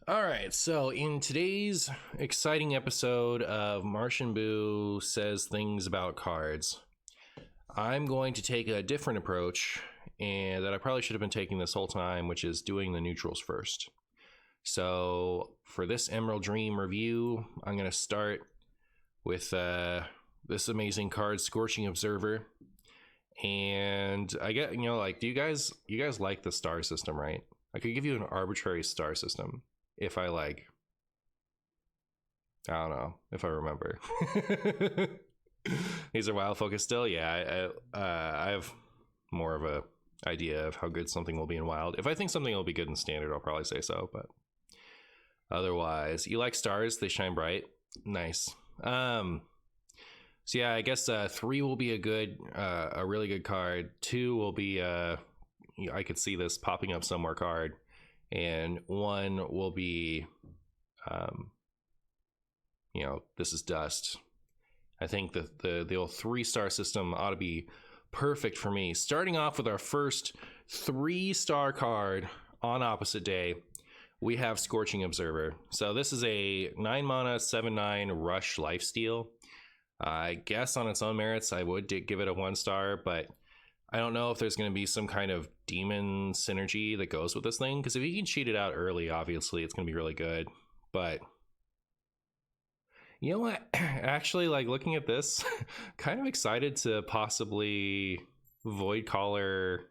All right, so in today's exciting episode of MartianBuu Says Things About Cards, I'm going to take a different approach, and that I probably should have been taking this whole time, which is doing the neutrals first. So for this Emerald Dream review, I'm going to start with this amazing card, Scorching Observer. And I get, like, do you guys like the star system, right? I could give you an arbitrary star system if I like, I don't know, if I remember. These are wild focus still. Yeah, I have more of a idea of how good something will be in wild. If I think something will be good in standard, I'll probably say so, but otherwise, you like stars, they shine bright. Nice. So yeah, I guess 3 will be a really good card. 2 will be I could see this popping up somewhere card, and 1 will be this is dust. I think the old 3-star system ought to be perfect for me. Starting off with our first 3-star card on opposite day, we have Scorching Observer. So this is a 9 mana 7/9 rush lifesteal. I guess on its own merits, I would give it a 1-star, but I don't know if there's going to be some kind of demon synergy that goes with this thing, because if you can cheat it out early, obviously it's going to be really good. But you know what? Actually, like, looking at this, kind of excited to possibly Voidcaller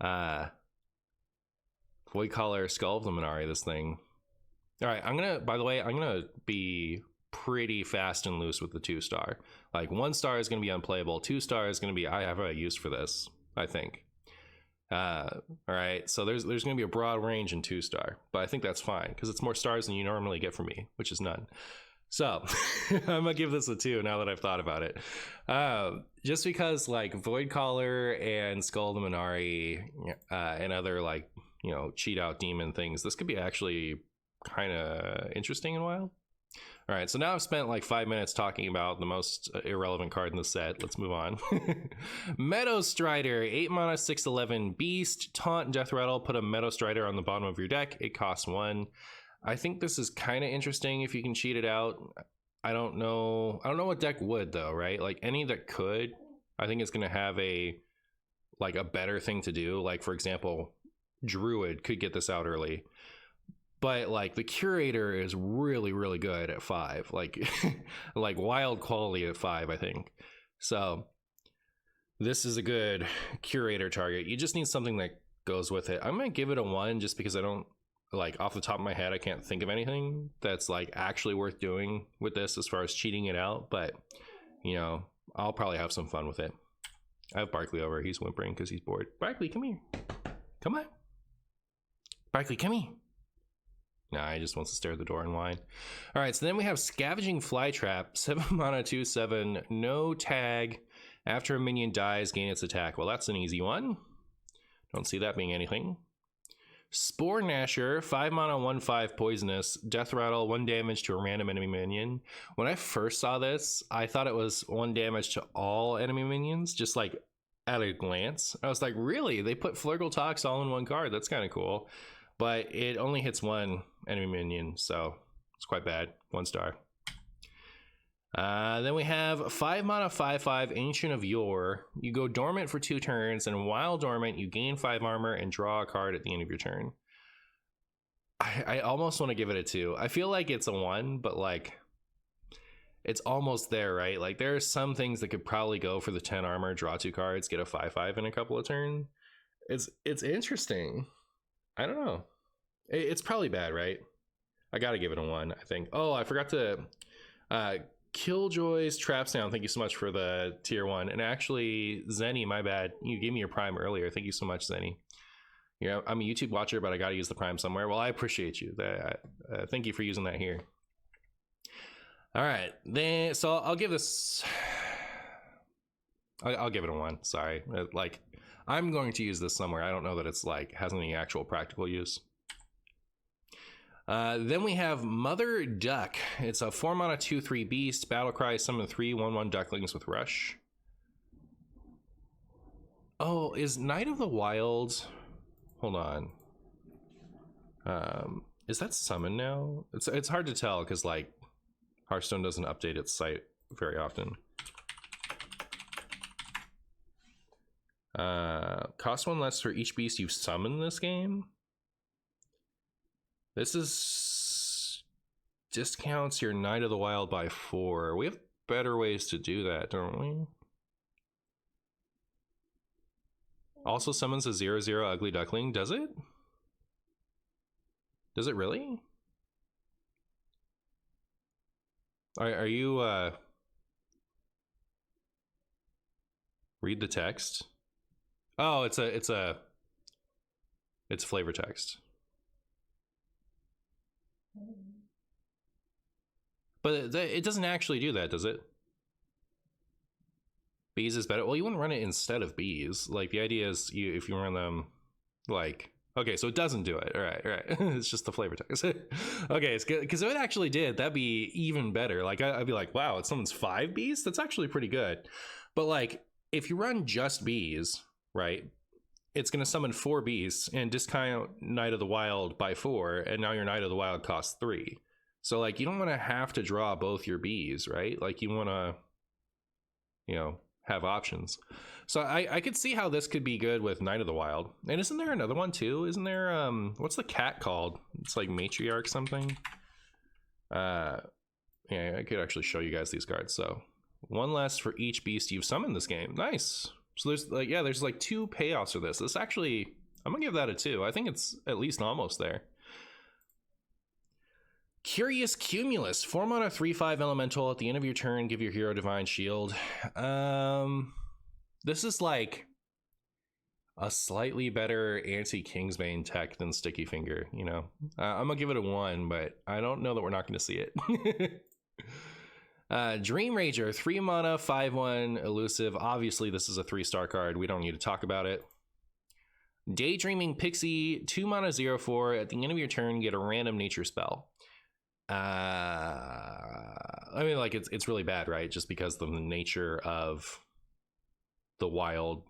Skull of the Minari this thing. All right, by the way, I'm gonna be pretty fast and loose with the 2-star. Like, 1-star is going to be unplayable. 2-star is going to be, I have a use for this, I think. All right, so there's going to be a broad range in 2-star, but I think that's fine because it's more stars than you normally get from me, which is none. So I'm gonna give this a 2 now that I've thought about it. Just because, like, Voidcaller and Skull of the Minari and other, like, cheat out demon things, this could be actually kind of interesting and wild. All right, so now I've spent like 5 minutes talking about the most irrelevant card in the set. Let's move on. Meadow Strider, 8 mana, 6/11 beast, taunt, death rattle. Put a Meadow Strider on the bottom of your deck. It costs 1. I think this is kind of interesting if you can cheat it out. I don't know what deck would though, right? Like, any that could, I think it's gonna have a better thing to do. Like, for example, Druid could get this out early. But like, the Curator is really, really good at 5, like like wild quality at 5, I think. So this is a good Curator target. You just need something that goes with it. I'm gonna give it a 1 just because I don't, like, off the top of my head, I can't think of anything that's like actually worth doing with this as far as cheating it out. But I'll probably have some fun with it. I have Barkley over. He's whimpering because he's bored. Barkley, come here. Come on. Barkley, come here. Nah, he just wants to stare at the door and whine. All right, so then we have Scavenging Flytrap, 7 mana, 2/7, no tag. After a minion dies, gain its attack. Well, that's an easy one. Don't see that being anything. Spore Gnasher, 5 mana, 1/5 poisonous, death rattle, 1 damage to a random enemy minion. When I first saw this, I thought it was 1 damage to all enemy minions, just like at a glance. I was like, really? They put Flurgle Tox all in 1 card? That's kind of cool. But it only hits 1 enemy minion, so it's quite bad. 1-star. Then we have 5 mana, 5/5 Ancient of Yore. You go dormant for 2 turns, and while dormant, you gain 5 armor and draw a card at the end of your turn. I almost want to give it a 2. I feel like it's a 1, but like, it's almost there, right? Like, there are some things that could probably go for the 10 armor, draw 2 cards, get a 5/5 in a couple of turns. It's interesting. I don't know. It's probably bad, right? I gotta give it a 1, I think. Oh, I forgot to Killjoy's Trap Sound. Thank you so much for the tier 1. And actually, Zenny, my bad. You gave me your Prime earlier. Thank you so much, Zenny. I'm a YouTube watcher, but I gotta use the Prime somewhere. Well, I appreciate you. Thank you for using that here. All right, then. So I'll give this. I'll give it a 1. Sorry, like, I'm going to use this somewhere. I don't know that it's like has any actual practical use. Then we have Mother Duck. It's a 4 mana 2/3 beast. Battlecry, summon 3 1/1 ducklings with rush. Oh, is Knight of the Wild? Hold on. Is that summon now? It's hard to tell because like Hearthstone doesn't update its site very often. Cost 1 less for each beast you've summoned this game. This is discounts your Knight of the Wild by 4. We have better ways to do that, don't we? Also summons a 0/0 ugly duckling. Does it? Does it really? Are you read the text? Oh, it's flavor text. But it doesn't actually do that, does it? Bees is better. Well, you wouldn't run it instead of bees. Like the idea is if you run them like, okay, so it doesn't do it. All right. It's just the flavor text. Okay, it's good because if it actually did, that'd be even better. Like I'd be like, wow, it summons 5 bees. That's actually pretty good. But like if you run just bees, right? It's going to summon 4 beasts and discount Knight of the Wild by 4, and now your Knight of the Wild costs 3. So like you don't want to have to draw both your bees, right? Like you want to, you know, have options. So I could see how this could be good with Knight of the Wild. And isn't there another one too? Isn't there what's the cat called? It's like Matriarch something. Yeah, I could actually show you guys these cards. So 1 less for each beast you've summoned this game. Nice. So there's like, yeah, there's like 2 payoffs for this. This actually, I'm gonna give that a 2. I think it's at least almost there. Curious Cumulus, 4 mana 3/5 elemental. At the end of your turn, give your hero divine shield. This is like a slightly better anti-Kingsbane tech than Sticky Finger, you know. I'm gonna give it a 1, but I don't know that we're not gonna see it. Dream Rager, 3 mana 5/1 elusive. Obviously this is a 3-star card, we don't need to talk about it. Daydreaming Pixie, 2 mana 0/4. At the end of your turn, get a random nature spell. I mean, like it's really bad, right? Just because of the nature of the wild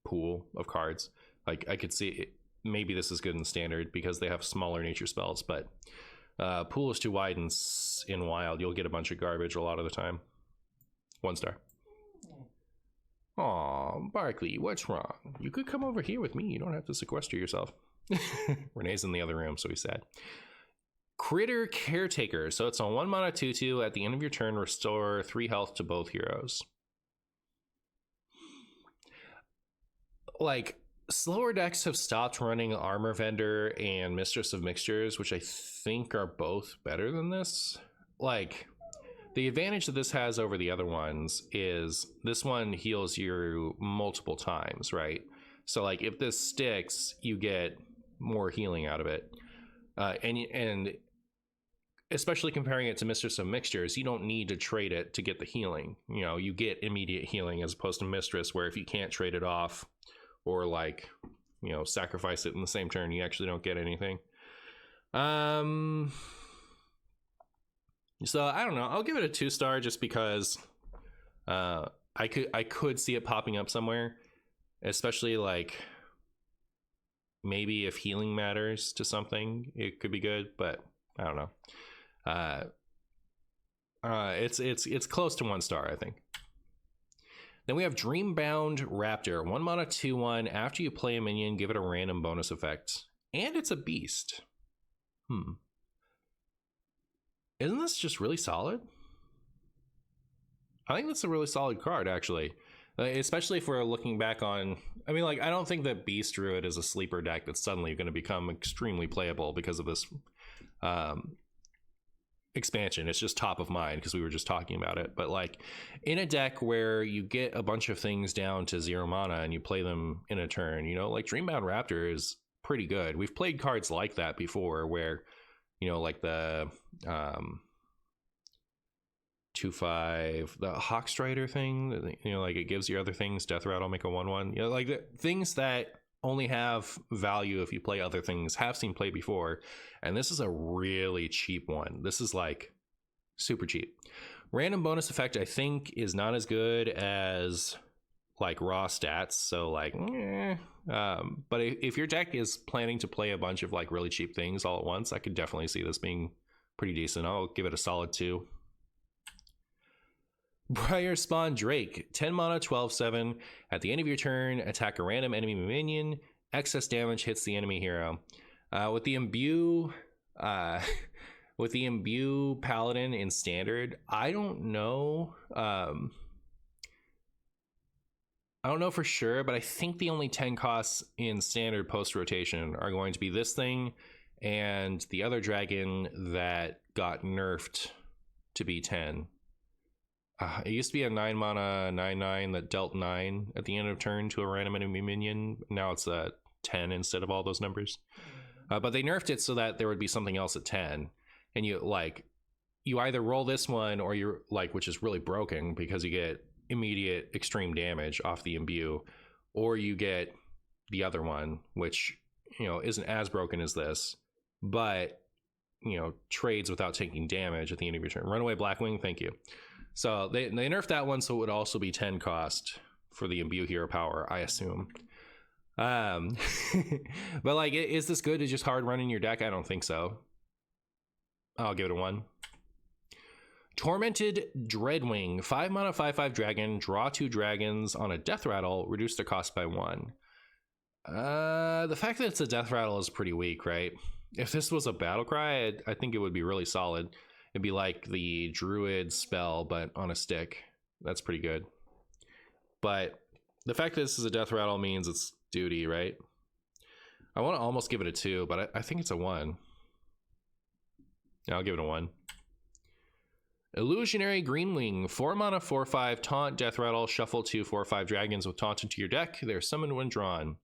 pool of cards. Like I could see it, maybe this is good in standard because they have smaller nature spells, but pool is too wide in wild. You'll get a bunch of garbage a lot of the time. 1 star. Aw, Barkley, what's wrong? You could come over here with me. You don't have to sequester yourself. Renee's in the other room, so he's sad. Critter Caretaker. So it's on 1 mana 2/2. At the end of your turn, restore 3 health to both heroes. Like, slower decks have stopped running Armor Vendor and Mistress of Mixtures, which I think are both better than this. Like, the advantage that this has over the other ones is this one heals you multiple times, right? So like if this sticks, you get more healing out of it. And especially comparing it to Mistress of Mixtures, you don't need to trade it to get the healing. You know, you get immediate healing as opposed to Mistress, where if you can't trade it off or like, you know, sacrifice it in the same turn, you actually don't get anything. So I don't know. I'll give it a 2 star just because I could see it popping up somewhere, especially like maybe if healing matters to something, it could be good, but I don't know. It's close to 1 star, I think. Then we have Dreambound Raptor, 1 mana 2/1. After you play a minion, give it a random bonus effect, and it's a beast. Isn't this just really solid? I think that's a really solid card, actually. Especially if we're looking back on, I mean, like, I don't think that Beast Druid is a sleeper deck that's suddenly going to become extremely playable because of this expansion. It's just top of mind because we were just talking about it. But like in a deck where you get a bunch of things down to 0 mana and you play them in a turn, you know, like Dreambound Raptor is pretty good. We've played cards like that before where, you know, like the 2/5, the Hawkstrider thing, you know, like it gives you other things. Death Rattle, make a 1/1, you know, like the things that only have value if you play other things, have seen play before. And this is a really cheap one. This is like super cheap. Random bonus effect, I think, is not as good as like raw stats, so like but if your deck is planning to play a bunch of like really cheap things all at once, I could definitely see this being pretty decent. I'll give it a solid 2. Briar Spawn Drake, 10 mana, 12/7. At the end of your turn, attack a random enemy minion. Excess damage hits the enemy hero. With the imbue paladin in standard, I don't know for sure, but I think the only 10 costs in standard post rotation are going to be this thing and the other dragon that got nerfed to be 10. It used to be a 9 mana 9/9 that dealt 9 at the end of turn to a random enemy minion. Now it's a 10 instead of all those numbers. But they nerfed it so that there would be something else at 10. And you either roll this one or you're like, which is really broken because you get immediate extreme damage off the imbue, or you get the other one, which, you know, isn't as broken as this, but, you know, trades without taking damage at the end of your turn. Runaway Blackwing, thank you. So they nerfed that one, so it would also be 10 cost for the imbue hero power, I assume. But like, is this good to just hard run in your deck? I don't think so. I'll give it a 1. Tormented Dreadwing, 5 mana 5/5 dragon, draw 2 dragons on a death rattle, reduce the cost by 1. The fact that it's a death rattle is pretty weak, right? If this was a battle cry, I think it would be really solid. It'd be like the Druid spell, but on a stick. That's pretty good. But the fact that this is a death rattle means it's duty, right? I want to almost give it a 2, but I think it's a 1. Yeah, I'll give it a 1. Illusionary Greenwing, 4 mana 4/5 taunt, death rattle, shuffle 2 4/5 dragons with taunt into your deck. They're summoned when drawn.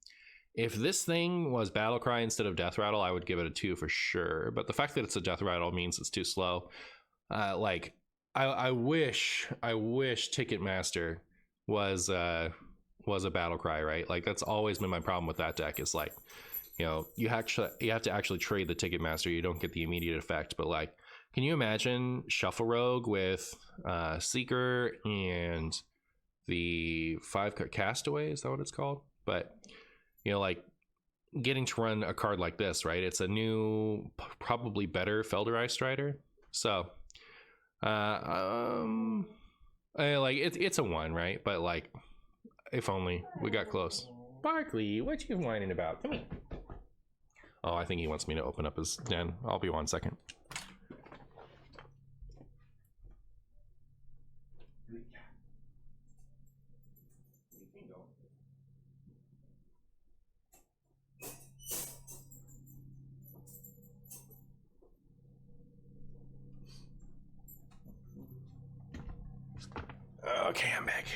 If this thing was Battlecry instead of Death Rattle, I would give it a 2 for sure. But the fact that it's a Death Rattle means it's too slow. Like, I wish Ticketmaster was a Battlecry, right? Like, that's always been my problem with that deck. Is like, you know, you have to actually trade the Ticketmaster. You don't get the immediate effect. But like, can you imagine Shuffle Rogue with Seeker and the 5 Castaway? Is that what it's called? But you know, like getting to run a card like this, right? It's a new, probably better Felderai Strider. So, like it's a 1, right? But like, if only we got close. Barkley, what you whining about? Come here. Oh, I think he wants me to open up his den. I'll be 1 second. Okay, I'm back.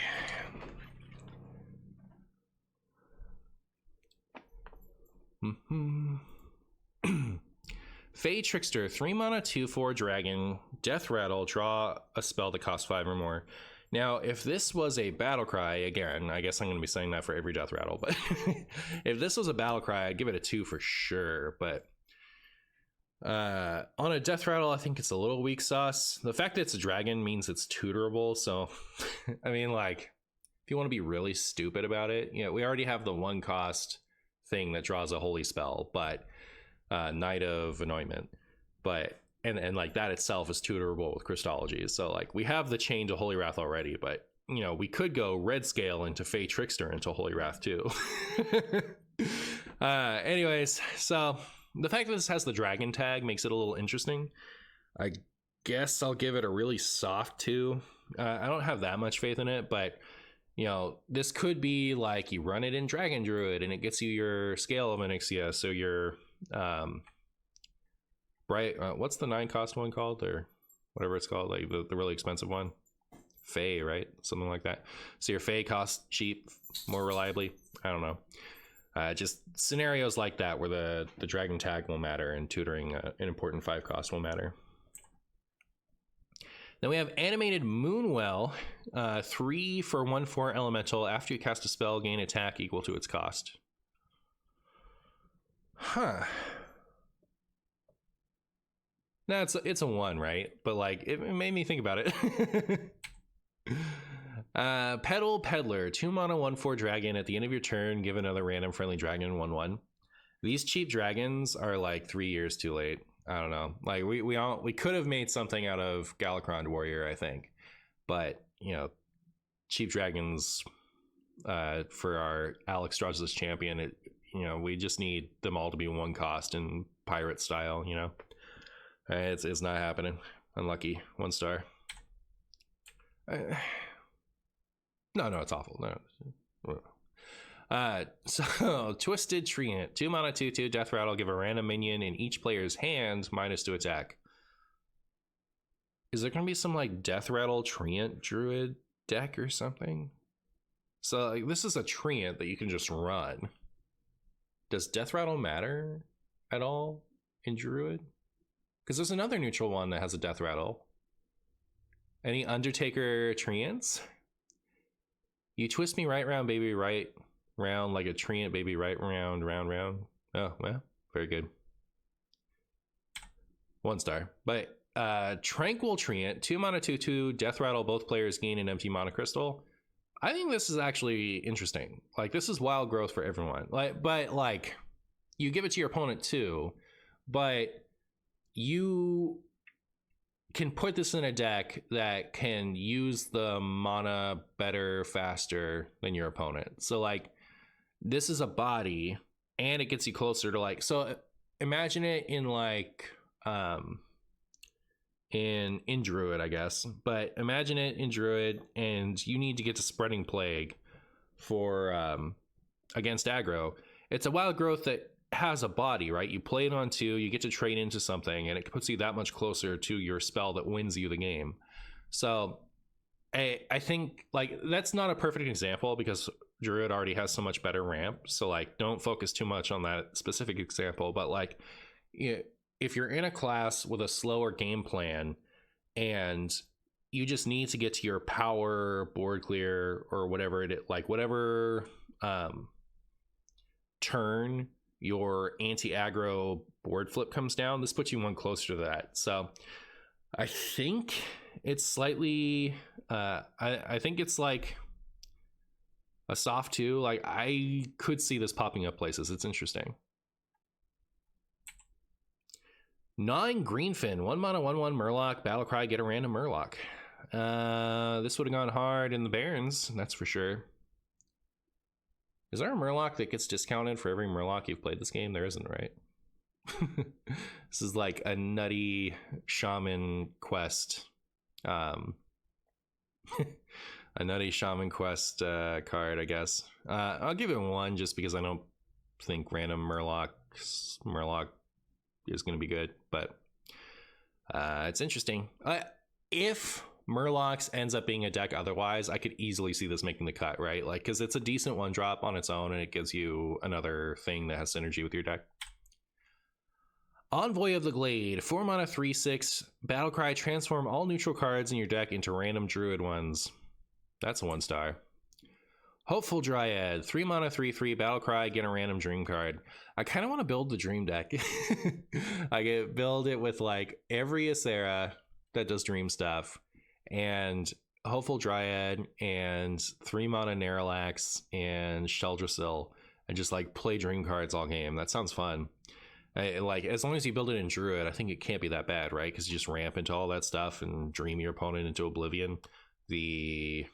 Fey Trickster, 3 mana 2/4 dragon, death rattle, draw a spell that costs 5 or more. Now, if this was a battle cry, again, I guess I'm going to be saying that for every death rattle, but if this was a battle cry, I'd give it a 2 for sure. But on a death rattle, I think it's a little weak sauce. The fact that it's a dragon means it's tutorable, so I mean, like, if you want to be really stupid about it, you know, we already have the 1 cost thing that draws a holy spell, but Knight of Anointment, but and like that itself is tutorable with Christology. So like, we have the chain to Holy Wrath already, but you know, we could go red scale into Fey Trickster into Holy Wrath too. Anyways, so the fact that this has the dragon tag makes it a little interesting. I guess I'll give it a really soft 2. I don't have that much faith in it, but you know, this could be like you run it in Dragon Druid and it gets you your Scale of Onyxia, so your what's the 9 cost one called, or whatever it's called, like the really expensive one, Fey, right? Something like that. So your Fey costs cheap more reliably. I don't know. Just scenarios like that where the dragon tag will matter and tutoring an important 5 cost will matter. Then we have Animated Moonwell, 3 for 1/4 elemental. After you cast a spell, gain attack equal to its cost. Huh. No, it's a 1, right? But like, it made me think about it. Petal Peddler, 2 mana 1/4 dragon. At the end of your turn, give another random friendly dragon 1/1. These cheap dragons are like 3 years too late. I don't know. Like we could have made something out of Galakron Warrior, I think, but you know, cheap dragons for our Alex draws this champion. You know, we just need them all to be 1 cost in pirate style. You know, it's not happening. Unlucky. 1 star. No, it's awful. No. So Twisted Treant, 2 mana 2/2 Death Rattle. Give a random minion in each player's hand -2 attack. Is there gonna be some like Death Rattle Treant Druid deck or something? So like, this is a Treant that you can just run. Does Death Rattle matter at all in Druid? Because there's another neutral one that has a Death Rattle. Any Undertaker Treants? You twist me right round, baby, right round, like a Treant, baby, right round. Oh, well, very good. 1 star. But Tranquil Treant, 2 mana 2/2 Death Rattle. Both players gain an empty mana crystal. I think this is actually interesting. Like, this is wild growth for everyone. But like, you give it to your opponent too, but you can put this in a deck that can use the mana better, faster than your opponent. So like, this is a body, and it gets you closer to like. So imagine it in like in Druid, I guess, but imagine it in Druid, and you need to get to Spreading Plague for against aggro. It's a wild growth that has a body, right? You play it on 2, you get to trade into something, and it puts you that much closer to your spell that wins you the game. So I think like that's not a perfect example because Druid already has so much better ramp, so like don't focus too much on that specific example. But like, if you're in a class with a slower game plan and you just need to get to your power board clear or whatever whatever turn your anti-aggro board flip comes down, this puts you 1 closer to that. So I think it's slightly I think it's like a soft 2. Like, I could see this popping up places. It's interesting. 9 Greenfin, 1 mana 1/1 Murloc. Battlecry, get a random Murloc. This would have gone hard in the Barrens, that's for sure. Is there a Murloc that gets discounted for every Murloc you've played this game? There isn't, right? This is like a nutty shaman quest. A nutty shaman quest card, I guess. I'll give it 1 just because I don't think random Murloc is going to be good, but it's interesting. If Murlocs ends up being a deck otherwise, I could easily see this making the cut, right? Like, because it's a decent 1-drop on its own, and it gives you another thing that has synergy with your deck. Envoy of the Glade, 4 mana 3/6 Battlecry. Transform all neutral cards in your deck into random Druid ones. That's a 1 star. Hopeful Dryad, 3 mana 3/3 Battlecry. Get a random dream card. I kind of want to build the dream deck. I could build it with like every Ysera that does dream stuff, and Hopeful Dryad, and 3 mana Naralax and Sheldrasil, and just like play dream cards all game. That sounds fun. Like, as long as you build it in Druid, I think it can't be that bad, right? Because you just ramp into all that stuff and dream your opponent into oblivion. The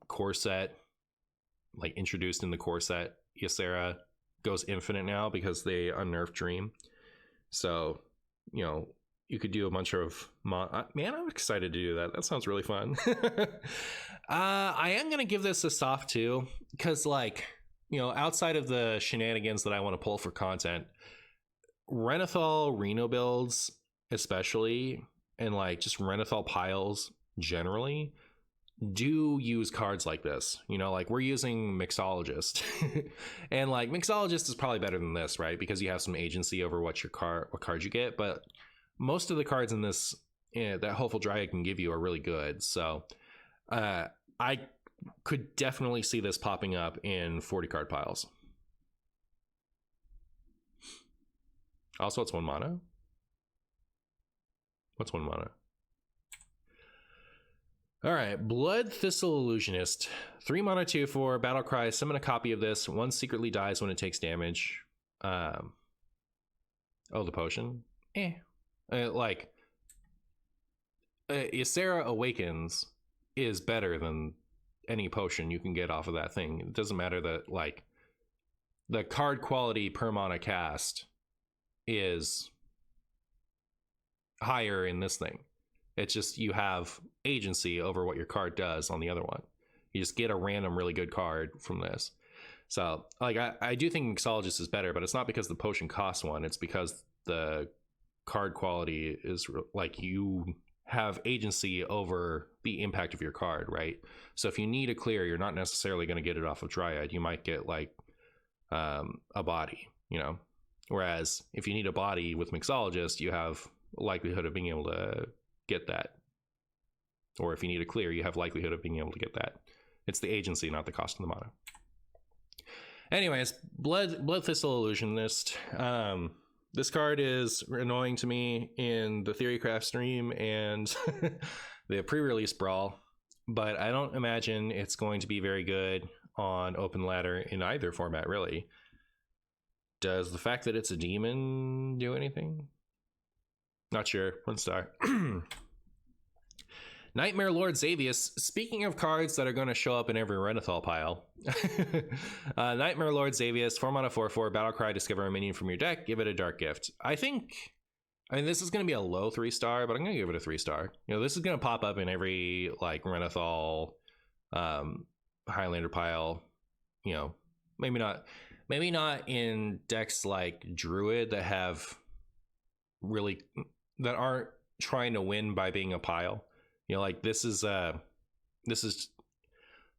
core set, like introduced in the core set, Ysera goes infinite now because they unnerfed dream. So, you know, you could do a bunch of man, I'm excited to do that. That sounds really fun. I am gonna give this a soft 2 because, like, you know, outside of the shenanigans that I want to pull for content, Renathal Reno builds especially, and like just Renathal piles generally, do use cards like this. You know, like we're using Mixologist and like Mixologist is probably better than this, right? Because you have some agency over what cards you get, but most of the cards in this that Hopeful Dryad can give you are really good. So I could definitely see this popping up in 40 card piles. Also, it's 1 mana. What's 1 mana? All right, Blood Thistle Illusionist. 3 mana 2/4, battle cry, summon a copy of this. One secretly dies when it takes damage. Oh, the potion? Ysera Awakens is better than any potion you can get off of that thing. It doesn't matter that, like, the card quality per mana cast is higher in this thing. It's just you have agency over what your card does on the other one. You just get a random really good card from this. So, like, I do think Mixologist is better, but it's not because the potion costs 1. It's because the card quality is, like, you have agency over the impact of your card, right? So if you need a clear, you're not necessarily going to get it off of Dryad. You might get, like, a body, you know? Whereas if you need a body with Mixologist, you have likelihood of being able to get that. Or if you need a clear, you have likelihood of being able to get that. It's the agency, not the cost of the mana. Anyways, Blood Thistle Illusionist. This card is annoying to me in the Theorycraft stream and the pre-release brawl, but I don't imagine it's going to be very good on open ladder in either format, really. Does the fact that it's a demon do anything? Not sure. 1 star. Nightmare Lord Xavius. Speaking of cards that are going to show up in every Renathal pile, Nightmare Lord Xavius, 4 mana 4/4, battlecry, discover a minion from your deck, give it a dark gift. I mean, this is going to be a low 3 star, but I'm going to give it a 3 star. You know, this is going to pop up in every, like, Renathal, Highlander pile. You know, maybe not in decks like Druid that aren't trying to win by being a pile. You know, like, this is the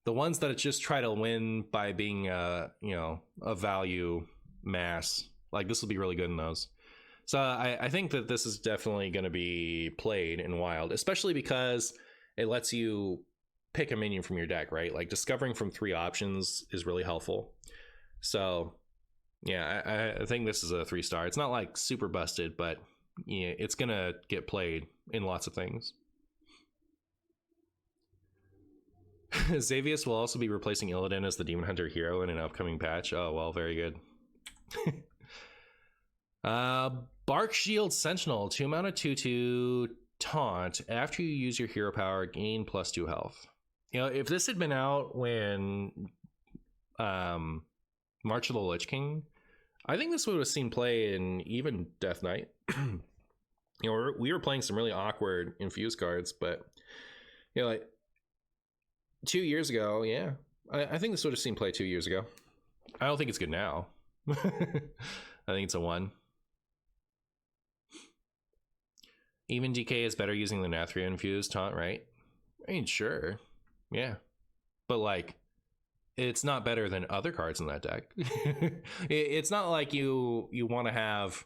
ones that just try to win by being a value mass. Like, this will be really good in those. So I think that this is definitely going to be played in Wild, especially because it lets you pick a minion from your deck, right? Like, discovering from 3 options is really helpful. So yeah, I think this is a 3 star. It's not like super busted, but yeah, it's gonna get played in lots of things. Xavius will also be replacing Illidan as the Demon Hunter hero in an upcoming patch. Oh, well, very good. Bark Shield Sentinel, 2 mana 2/2 taunt. After you use your hero power, gain +2 health. You know, if this had been out when March of the Lich King, I think this would have seen play in even Death Knight. You know, we were playing some really awkward infused cards, but, you know, like, 2 years ago, yeah, I think this would have seen play 2 years ago. I don't think it's good now. I think it's a 1. Even DK is better using the Nathria infused taunt, right? I mean, sure, yeah, but, like, it's not better than other cards in that deck. It's not like you want to have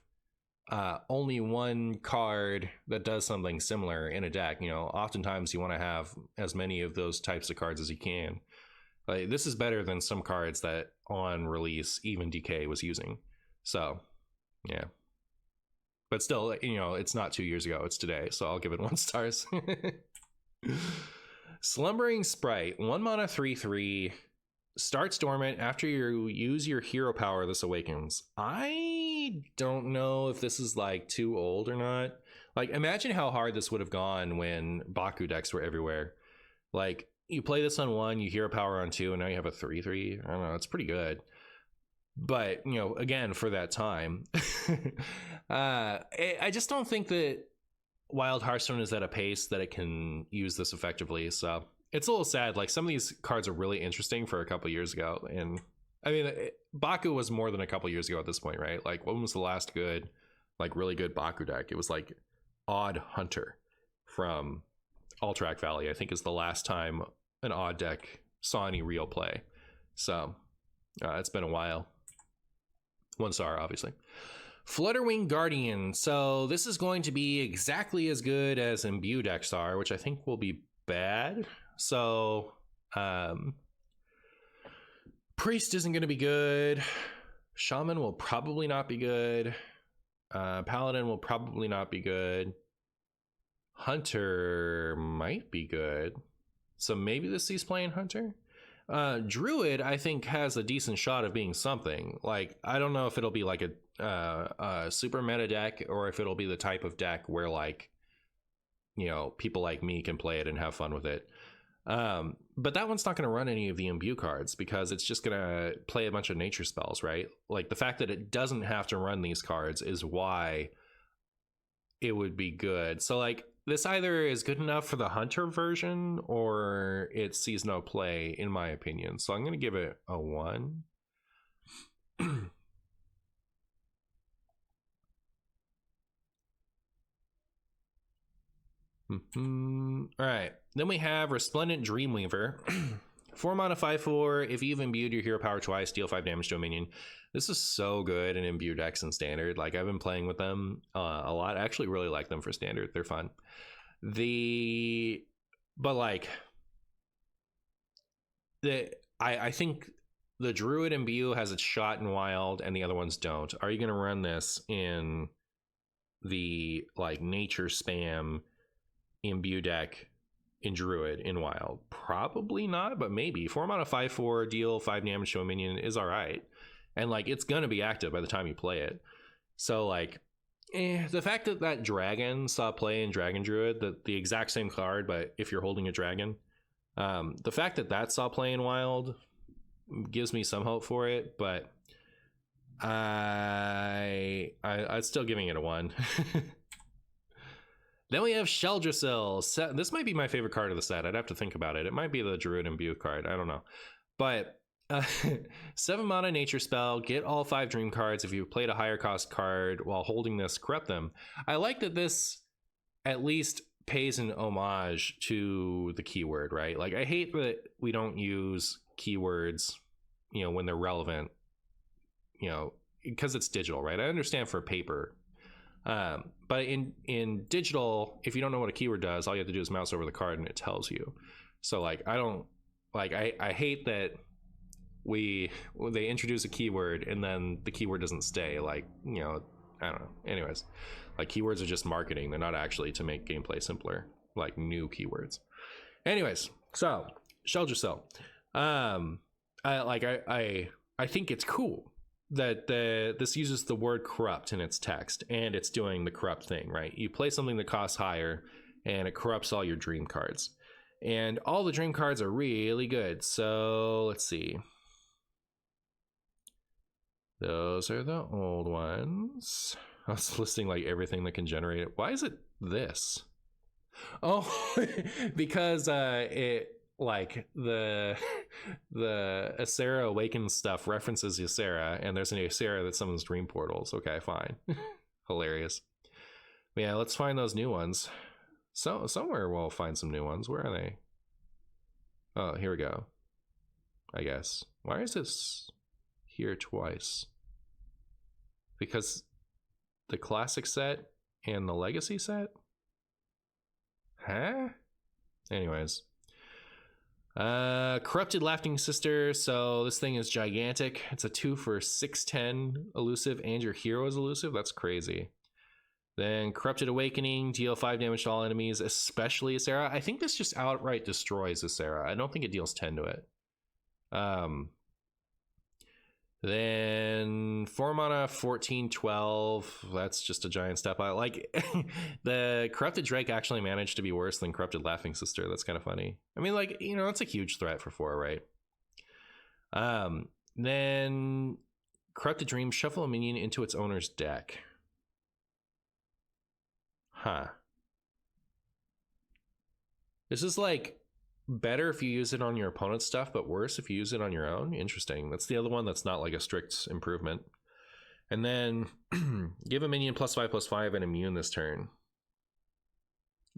only one card that does something similar in a deck. You know, oftentimes you want to have as many of those types of cards as you can. Like, this is better than some cards that on release even DK was using. So yeah, but still, you know, it's not 2 years ago, it's today, so I'll give it 1 stars. Slumbering Sprite, 1 mana 3/3, starts dormant. After you use your hero power, this awakens. I don't know if this is, like, too old or not. Like, imagine how hard this would have gone when Baku decks were everywhere. Like, you play this on 1, you hero power on 2, and now you have a 3/3. I don't know, it's pretty good. But, you know, again, for that time, I just don't think that Wild Hearthstone is at a pace that it can use this effectively. So it's a little sad. Like, some of these cards are really interesting for a couple years ago, and I mean, Baku was more than a couple years ago at this point, right? Like, when was the last good, like, really good Baku deck? It was like Odd Hunter from Alterac Valley, I think, is the last time an odd deck saw any real play. So it's been a while. 1 star, obviously. Flutterwing Guardian. So this is going to be exactly as good as Imbue deck star, which I think will be bad. So Priest isn't going to be good. Shaman will probably not be good. Paladin will probably not be good. Hunter might be good. So maybe this sees playing Hunter. Druid, I think, has a decent shot of being something. Like, I don't know if it'll be like a super meta deck, or if it'll be the type of deck where, like, you know, people like me can play it and have fun with it. But that one's not going to run any of the imbue cards because it's just going to play a bunch of nature spells, right? Like, the fact that it doesn't have to run these cards is why it would be good. So, like, this either is good enough for the Hunter version or it sees no play, in my opinion. So I'm going to give it a 1. All right. Then we have Resplendent Dreamweaver. 4 mana, 5/4. If you've imbued your hero power twice, deal 5 damage to a minion. This is so good in imbued decks and standard. Like, I've been playing with them a lot. I actually really like them for standard. They're fun. But like, I think the Druid imbue has its shot in wild and the other ones don't. Are you going to run this in the, like, nature spam imbue deck in Druid in wild? Probably not, but maybe. 4 mana, 5/4, deal 5 damage to a minion is all right. And, like, it's going to be active by the time you play it. So, like, the fact that that dragon saw play in Dragon Druid, the exact same card, but if you're holding a dragon, the fact that that saw play in wild gives me some hope for it, but I'm still giving it a 1. Then we have Sheldrasil. This might be my favorite card of the set. I'd have to think about it. It might be the Druid imbue card. I don't know. But 7 mana nature spell, get all 5 dream cards. If you've played a higher cost card while holding this, corrupt them. I like that this at least pays an homage to the keyword, right? Like, I hate that we don't use keywords, you know, when they're relevant, you know, because it's digital, right? I understand for paper. But in digital, if you don't know what a keyword does, all you have to do is mouse over the card and it tells you. So, like, I hate that they introduce a keyword and then the keyword doesn't stay. Like, you know, I don't know. Anyways, like, keywords are just marketing. They're not actually to make gameplay simpler, like new keywords. Anyways, so Sheldrasil. I think it's cool that this uses the word corrupt in its text, and it's doing the corrupt thing, right? You play something that costs higher and it corrupts all your dream cards, and all the dream cards are really good. So let's see, those are the old ones. I was listing, like, everything that can generate it. Why is it this? Oh, because it, like, the Ysera Awakens stuff references Ysera, and there's an Ysera that summons dream portals. Okay, fine. Hilarious. But yeah, let's find those new ones. So somewhere we'll find some new ones. Where are they? Oh, here we go. I guess. Why is this here twice? Because the classic set and the legacy set? Huh? Anyways. Corrupted Laughing Sister. So this thing is gigantic. It's a 2 for 6/10 elusive, and your hero is elusive. That's crazy. Then Corrupted Awakening, deal 5 damage to all enemies, especially Ysera. I think this just outright destroys Ysera. I don't think it deals 10 to it. Then 4 mana, 14/12. That's just a giant step. I like the Corrupted Drake actually managed to be worse than Corrupted Laughing Sister. That's kind of funny. I mean, like, you know, it's a huge threat for 4, right? Then Corrupted Dream, shuffle a minion into its owner's deck. Huh. This is, like, better if you use it on your opponent's stuff, but worse if you use it on your own. Interesting. That's the other one that's not like a strict improvement. And then give a minion +5/+5 and immune this turn.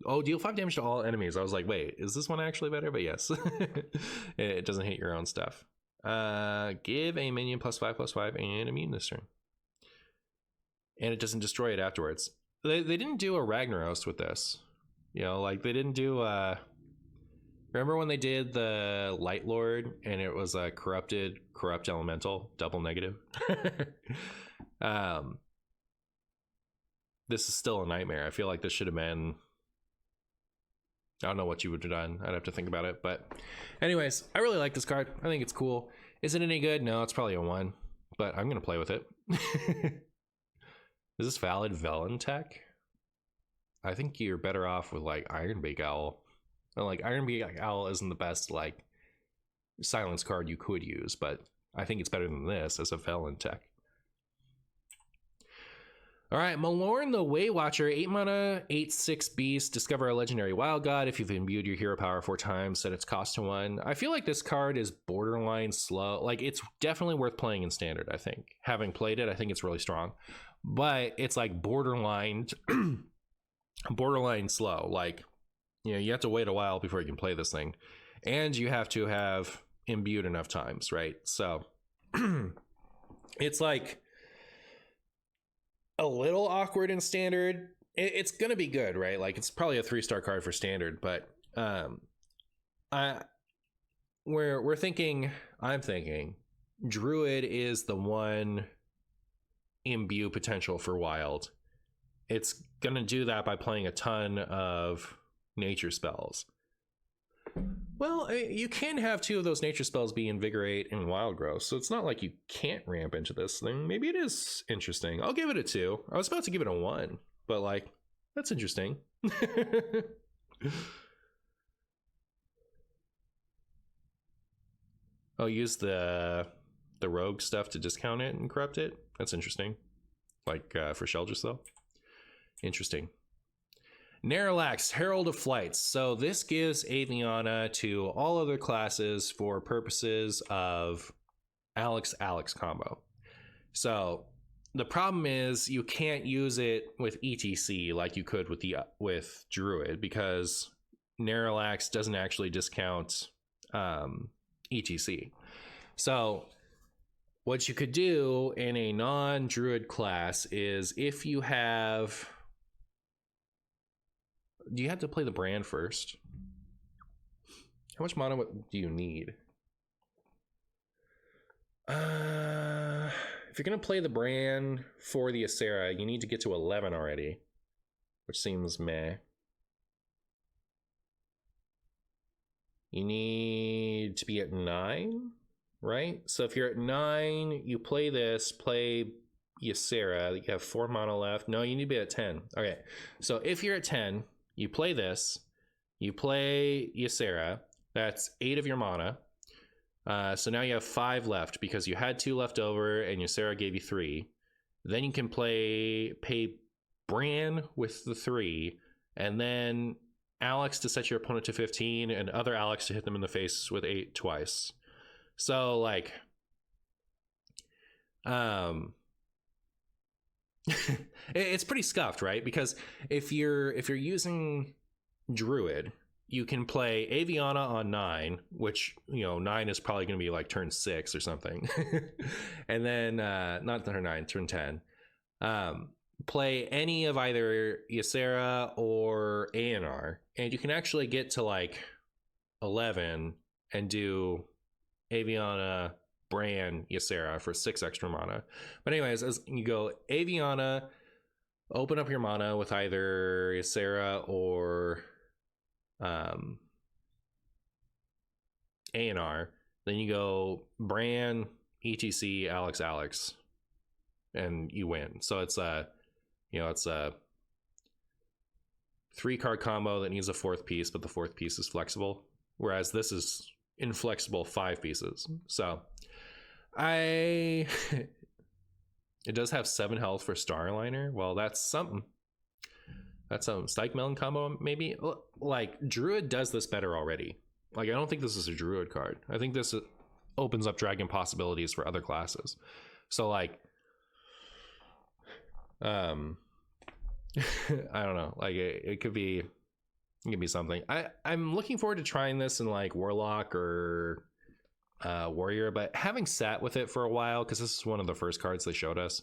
Oh, deal 5 damage to all enemies. I was like, wait, is this one actually better? But yes. It doesn't hit your own stuff. Give a minion +5/+5 and immune this turn. And it doesn't destroy it afterwards. They didn't do a Ragnaros with this. You know, like, they didn't do remember when they did the Light Lord and it was a corrupt elemental, double negative? This is still a nightmare. I feel like this should have been I don't know what you would have done. I'd have to think about it. But anyways, I really like this card. I think it's cool. Is it any good? No, it's probably a 1. But I'm going to play with it. Is this valid Velen tech? I think you're better off with like Ironbeak Owl. And like Ironbeak Owl isn't the best like silence card you could use, but I think it's better than this as a Velen tech. All right, Malorn the Waywatcher, 8 mana, 8/6 beast. Discover a legendary wild god. If you've imbued your hero power 4 times, set its cost to 1. I feel like this card is borderline slow. Like, it's definitely worth playing in standard, I think. Having played it, I think it's really strong. But it's like borderline, borderline slow. Like, you know, you have to wait a while before you can play this thing. And you have to have imbued enough times, right? So, it's like a little awkward in standard. It's gonna be good, right? Like, it's probably a 3-star card for standard, but we're thinking, I'm thinking Druid is the one imbue potential for wild. It's gonna do that by playing a ton of nature spells. Well, you can have 2 of those nature spells be Invigorate and Wild Growth, so it's not like you can't ramp into this thing. Maybe it is interesting. I'll give it a 2. I was about to give it a 1, but like, that's interesting. I'll use the rogue stuff to discount it and corrupt it. That's interesting. Like for Sheldress though. Interesting. Naralax, Herald of Flights. So this gives Aviana to all other classes for purposes of Alex combo. So the problem is you can't use it with ETC like you could with Druid, because Naralax doesn't actually discount ETC. So what you could do in a non-Druid class is, if you have... Do you have to play the brand first? How much mana do you need? If you're going to play the brand for the Acera, you need to get to 11 already, which seems meh. You need to be at 9, right? So if you're at 9, you play this, play Ysera, you have 4 mana left. No, you need to be at 10. Okay, so if you're at 10, you play this, you play Ysera, that's 8 of your mana. So now you have 5 left because you had 2 left over and Ysera gave you 3. Then you can pay Bran with the 3, and then Alex to set your opponent to 15, and other Alex to hit them in the face with 8 twice. So like, it's pretty scuffed, right? Because if you're using Druid, you can play Aviana on 9, which, you know, 9 is probably going to be like turn 6 or something. And then not turn 9, turn 10. Play any of either Ysera or ANR, and you can actually get to like 11 and do Aviana, Bran, Ysera for 6 extra mana. But anyways, as you go Aviana, open up your mana with either Ysera or ANR. Then you go Bran, ETC, Alex, and you win. So it's a 3-card combo that needs a 4th piece, but the 4th piece is flexible, whereas this is inflexible 5 pieces. So it does have 7 health for Starliner. Well, that's something. That's a Stike Melon combo, maybe. Like, Druid does this better already. Like, I don't think this is a Druid card. I think this opens up Dragon possibilities for other classes. So like, I don't know. Like, it could be something. I'm looking forward to trying this in like Warlock or Warrior, but having sat with it for a while, because this is one of the first cards they showed us,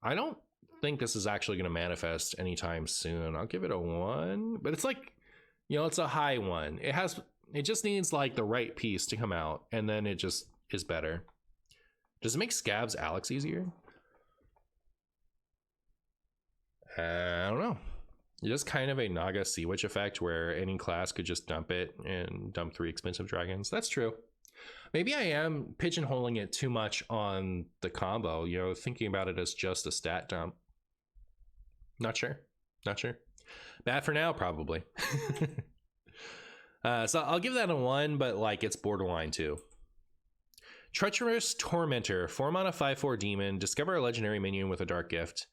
I don't think this is actually going to manifest anytime soon. I'll give it a 1, but it's like, you know, it's a high 1. It just needs like the right piece to come out, and then it just is better. Does it make Scabs Alex easier? I don't know. It is kind of a Naga Sea Witch effect where any class could just dump it and dump 3 expensive dragons. That's true. Maybe I am pigeonholing it too much on the combo, you know, thinking about it as just a stat dump. Not sure. Not sure. Bad for now, probably. So I'll give that a 1, but like it's borderline 2. Treacherous Tormentor, 4-mana 5/4 demon. Discover a legendary minion with a dark gift.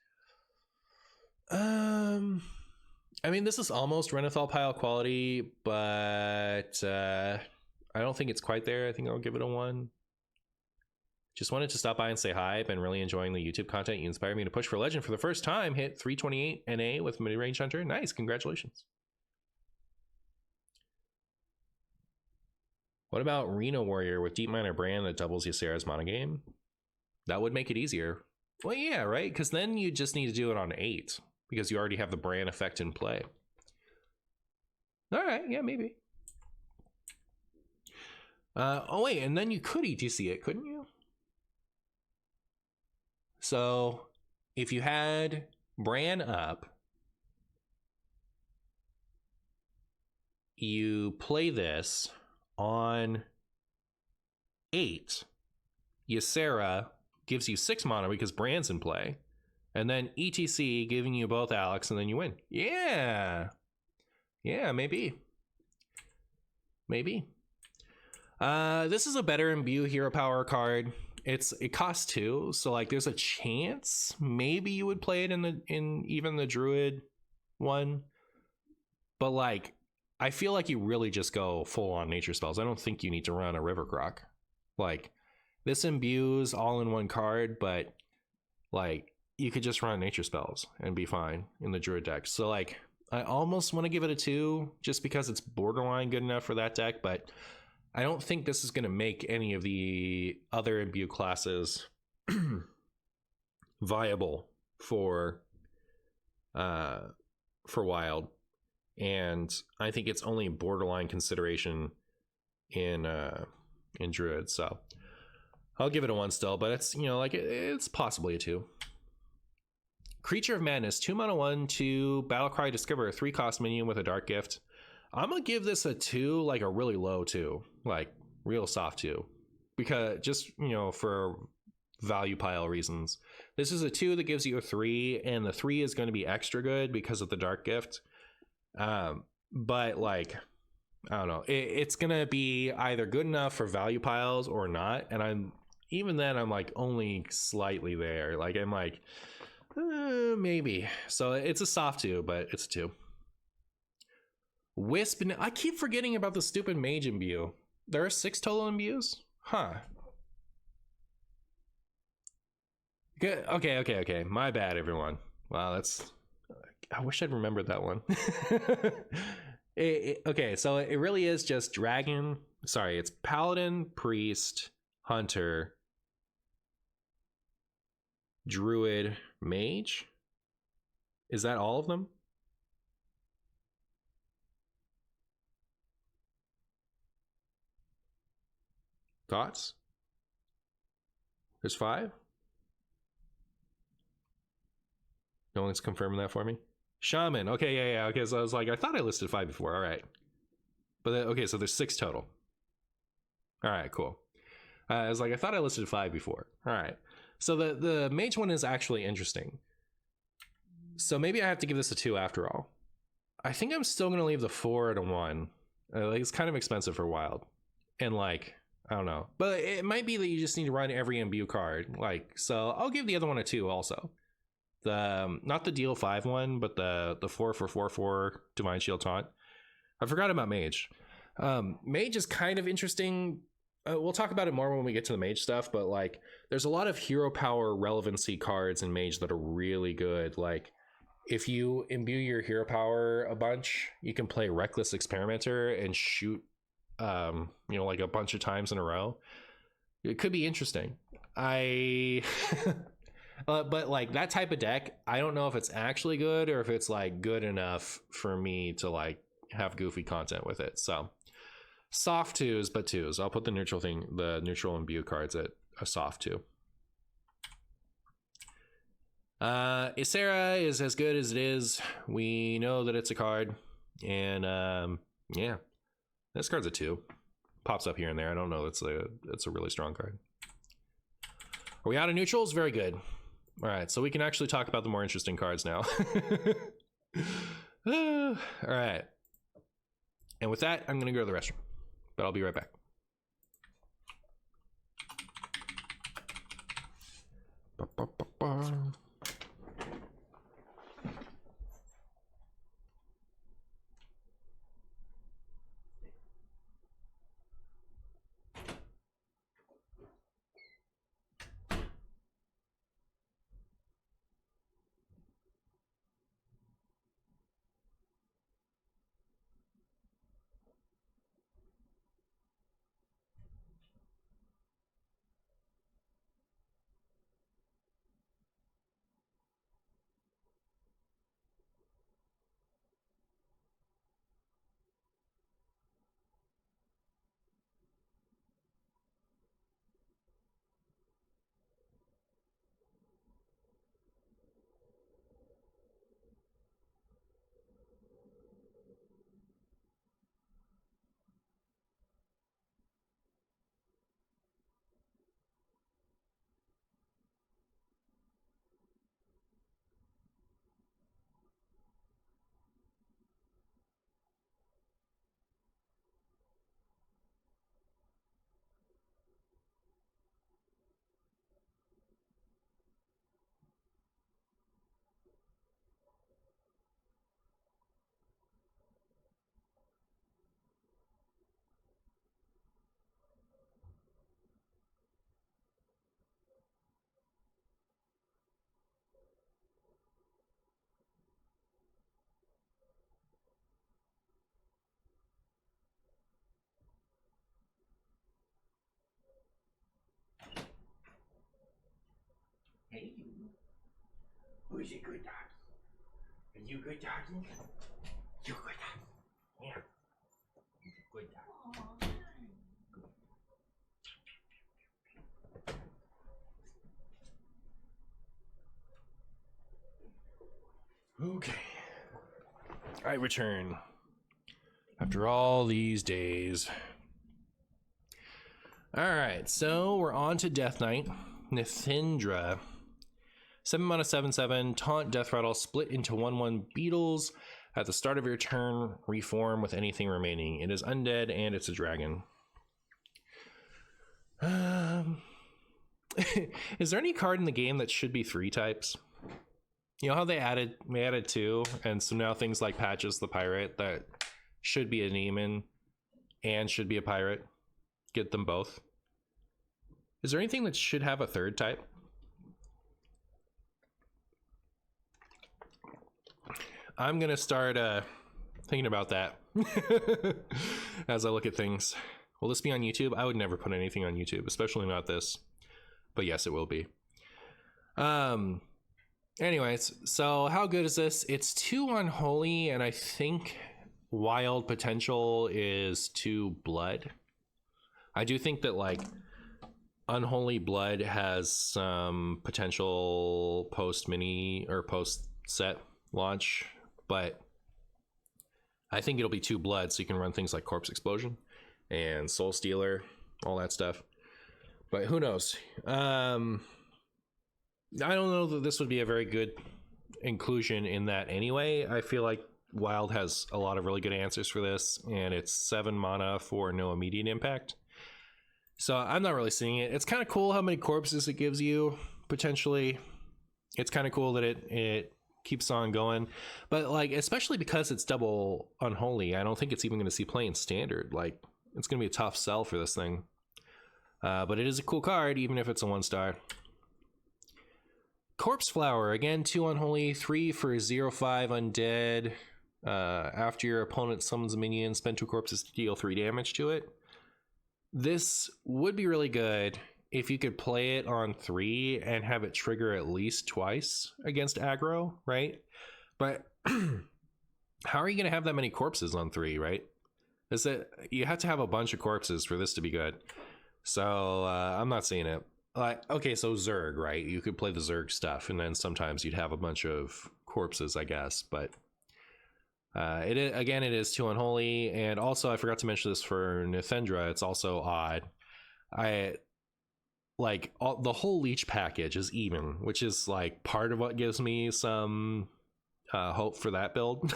I mean, this is almost Renathal pile quality, but I don't think it's quite there. I think I'll give it a 1. Just wanted to stop by and say hi. Been really enjoying the YouTube content. You inspired me to push for legend for the first time. Hit 328 NA with mid-range hunter. Nice, congratulations. What about Reno Warrior with Deep Miner Brand that doubles Ysera's mana game? That would make it easier. Well, yeah, right? Because then you just need to do it on 8 because you already have the brand effect in play. All right, yeah, maybe. Oh wait, and then you could ETC it, couldn't you? So if you had Bran up, you play this on 8. Ysera gives you 6 mana because Bran's in play. And then ETC giving you both Alex, and then you win. Yeah. Yeah, maybe. Maybe. This is a better imbue hero power card. It costs 2, so like there's a chance maybe you would play it in even the Druid one. But like I feel like you really just go full on nature spells. I don't think you need to run a River Croc. Like this imbues all in one card, but like you could just run nature spells and be fine in the Druid deck. So like I almost want to give it a 2 just because it's borderline good enough for that deck, but I don't think this is going to make any of the other imbue classes viable for wild, and I think it's only borderline consideration in Druid. So I'll give it a 1 still, but it's, you know, like it's possibly a 2. Creature of Madness, 2-mana 1/2 Battlecry. Discover a 3-cost minion with a dark gift. I'm gonna give this a 2, like a really low 2, like real soft 2, because just, you know, for value pile reasons. This is a 2 that gives you a 3, and the 3 is going to be extra good because of the dark gift. But like, I don't know, it's gonna be either good enough for value piles or not, and I'm like only slightly there. Like I'm like maybe. So it's a soft 2, but it's a 2. Wisp, I keep forgetting about the stupid Mage imbue. There are 6 total imbues? Huh. Good. Okay. My bad, everyone. Wow, I wish I'd remembered that one. Okay, so it really is just Dragon. Sorry, it's Paladin, Priest, Hunter, Druid, Mage. Is that all of them? Thoughts? There's 5? No one's confirming that for me? Shaman. Okay, yeah. Okay, so I was like, I thought I listed 5 before. All right. But okay, so there's 6 total. All right, cool. I was like, I thought I listed 5 before. All right. So the Mage one is actually interesting. So maybe I have to give this a 2 after all. I think I'm still going to leave the 4 at a 1. Like, it's kind of expensive for wild. And like, I don't know. But it might be that you just need to run every imbue card. Like, so I'll give the other one a 2 also. The not the deal 5 one, but the 4 for 4/4 Divine Shield Taunt. I forgot about Mage. Mage is kind of interesting. We'll talk about it more when we get to the Mage stuff, but like there's a lot of hero power relevancy cards in Mage that are really good. Like if you imbue your hero power a bunch, you can play Reckless Experimenter and shoot you know, like a bunch of times in a row. It could be interesting. But like that type of deck, I don't know if it's actually good or if it's like good enough for me to like have goofy content with it. So soft 2s, but 2s. I'll put the neutral imbue cards at a soft 2. Ysera is as good as it is. We know that it's a card. And yeah, this card's a 2. Pops up here and there. I don't know. It's a really strong card. Are we out of neutrals? Very good. All right, so we can actually talk about the more interesting cards now. All right. And with that, I'm going to go to the restroom. But I'll be right back. Hey, you. Who's a good dog? Are you a good doggy? You good dog. Yeah. He's a good dog. Okay. I return. After all these days. Alright, so we're on to Death Knight. Nithindra. 7 mana 7/7, taunt, death rattle, split into 1/1 beetles. At the start of your turn, reform with anything remaining. It is undead and it's a dragon. Is there any card in the game that should be 3 types? You know how they added 2, and so now things like Patches the Pirate that should be a Neiman and should be a pirate. Get them both. Is there anything that should have a 3rd type? I'm gonna start thinking about that as I look at things. Will this be on YouTube? I would never put anything on YouTube, especially not this. But yes, it will be. Anyways, so how good is this? It's 2 Unholy, and I think wild potential is 2 Blood. I do think that like Unholy Blood has some potential post mini or post set launch, but I think it'll be 2 Blood, so you can run things like Corpse Explosion and Soul Stealer, all that stuff. But who knows? I don't know that this would be a very good inclusion in that anyway. I feel like Wild has a lot of really good answers for this, and it's 7 mana for no immediate impact. So I'm not really seeing it. It's kind of cool how many corpses it gives you, potentially. It's kind of cool that it keeps on going. But like, especially because it's double Unholy, I don't think it's even going to see play in Standard. Like, it's going to be a tough sell for this thing. But it is a cool card, even if it's a 1-star. Corpse Flower, again, 2 Unholy, 3 for 0/5 undead. After your opponent summons a minion, spend 2 corpses to deal 3 damage to it. This would be really good if you could play it on 3 and have it trigger at least twice against aggro, right? But how are you going to have that many corpses on 3, right? Is that you have to have a bunch of corpses for this to be good. So I'm not seeing it. okay, so Zerg, right? You could play the Zerg stuff, and then sometimes you'd have a bunch of corpses, I guess. But it is, again, it is too unholy, and also I forgot to mention this for Nithendra. It's also odd. I like the whole leech package is even, which is like part of what gives me some hope for that build.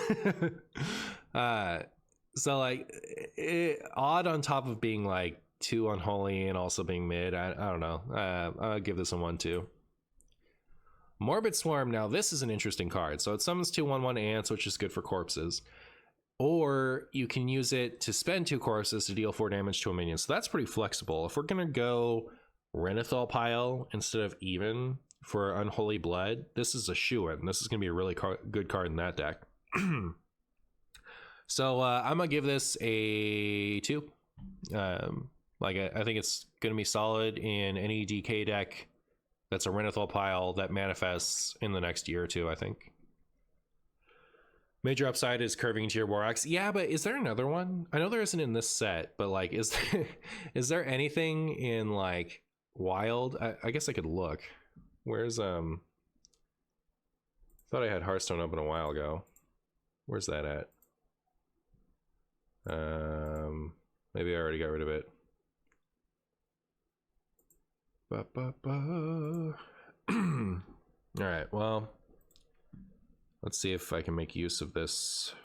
So like odd on top of being like too unholy and also being mid. I don't know. I'll give this a 1-2. Morbid Swarm. Now this is an interesting card. So it summons 2/1/1 ants, which is good for corpses. Or you can use it to spend 2 corpses to deal 4 damage to a minion. So that's pretty flexible. If we're gonna go Renathal Pile instead of even for Unholy Blood, this is a shoo-in. This is gonna be a really good card in that deck. So I'm gonna give this a 2. Like I think it's gonna be solid in any DK deck that's a Renathal Pile that manifests in the next year or two, I think. Major upside is curving into your War Axe. Yeah, but is there another one? I know there isn't in this set, but like, is there anything in like Wild? I guess I could look. Where's thought I had Hearthstone open a while ago. Where's that at? Maybe I already got rid of it. All right, well, let's see if I can make use of this.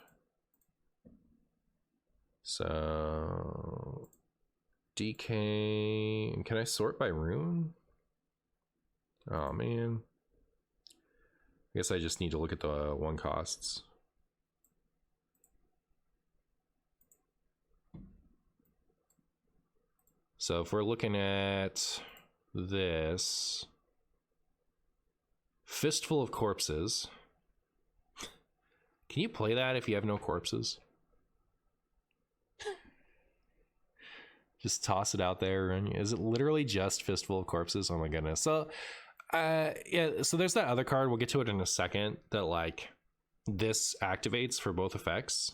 So DK, can I sort by rune? Oh man, I guess I just need to look at the 1 costs. So if we're looking at this Fistful of Corpses, can you play that if you have no corpses? Just toss it out there. And is it literally just Fistful of Corpses? Oh my goodness. So yeah, so there's that other card, we'll get to it in a second, that like this activates for both effects.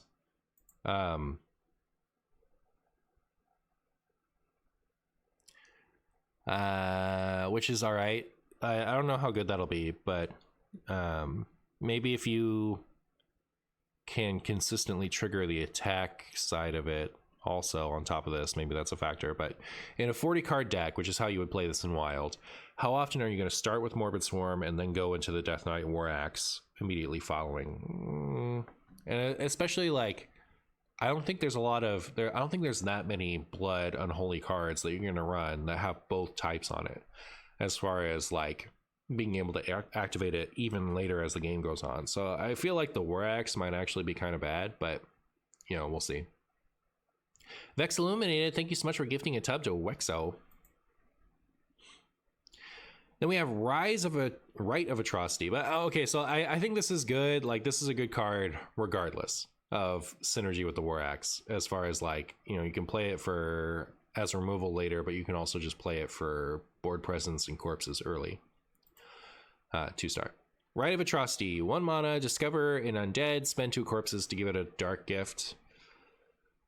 Which is all right. I don't know how good that'll be, but maybe if you can consistently trigger the attack side of it also on top of this, maybe that's a factor. But in a 40 card deck, which is how you would play this in Wild, how often are you going to start with Morbid Swarm and then go into the Death Knight War Axe immediately following? And especially like, I don't think there's that many Blood Unholy cards that you're going to run that have both types on it, as far as like being able to activate it even later as the game goes on. So I feel like the War Axe might actually be kind of bad, but you know, we'll see. Vex Illuminated, thank you so much for gifting a tub to Wexo. Then we have Rise of a Rite of Atrocity. But okay, so I think this is good. Like, this is a good card regardless of synergy with the War Axe, as far as like, you know, you can play it for as removal later, but you can also just play it for board presence and corpses early. 2-star. Rite of Atrocity, 1 mana, discover an undead, spend 2 corpses to give it a dark gift.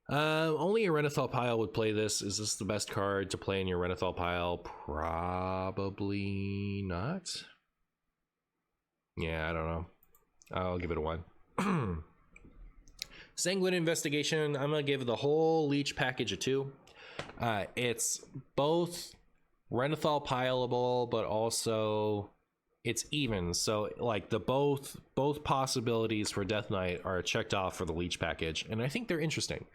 Only a Renathal Pile would play this. Is this the best card to play in your Renathal Pile? Probably not. Yeah, I don't know. I'll give it a 1. Sanguine Investigation, I'm gonna give the whole Leech package a 2. It's both Renathal Pileable, but also it's even. So like the both possibilities for Death Knight are checked off for the Leech package, and I think they're interesting.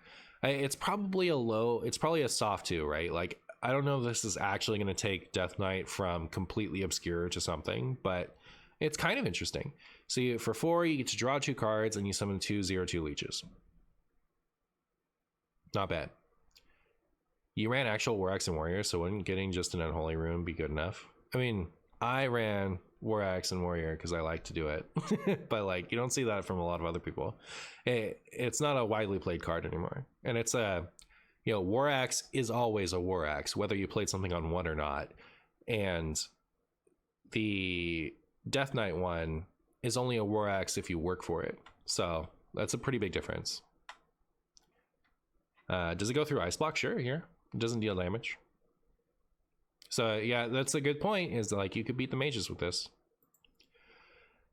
It's probably a soft 2, right? Like, I don't know if this is actually going to take Death Knight from completely obscure to something, but it's kind of interesting. So for 4, you get to draw 2 cards and you summon 2 0/2 leeches. Not bad. You ran actual War Axe and Warrior, so wouldn't getting just an Unholy Rune be good enough? I mean, I ran War Axe and Warrior because I like to do it, but like, you don't see that from a lot of other people. It's not a widely played card anymore, and it's a, you know, War Axe is always a War Axe whether you played something on 1 or not, and the Death Knight one is only a War Axe if you work for it, so that's a pretty big difference. Does it go through Ice Block? Sure, here. It doesn't deal damage. So yeah, that's a good point, is like you could beat the mages with this.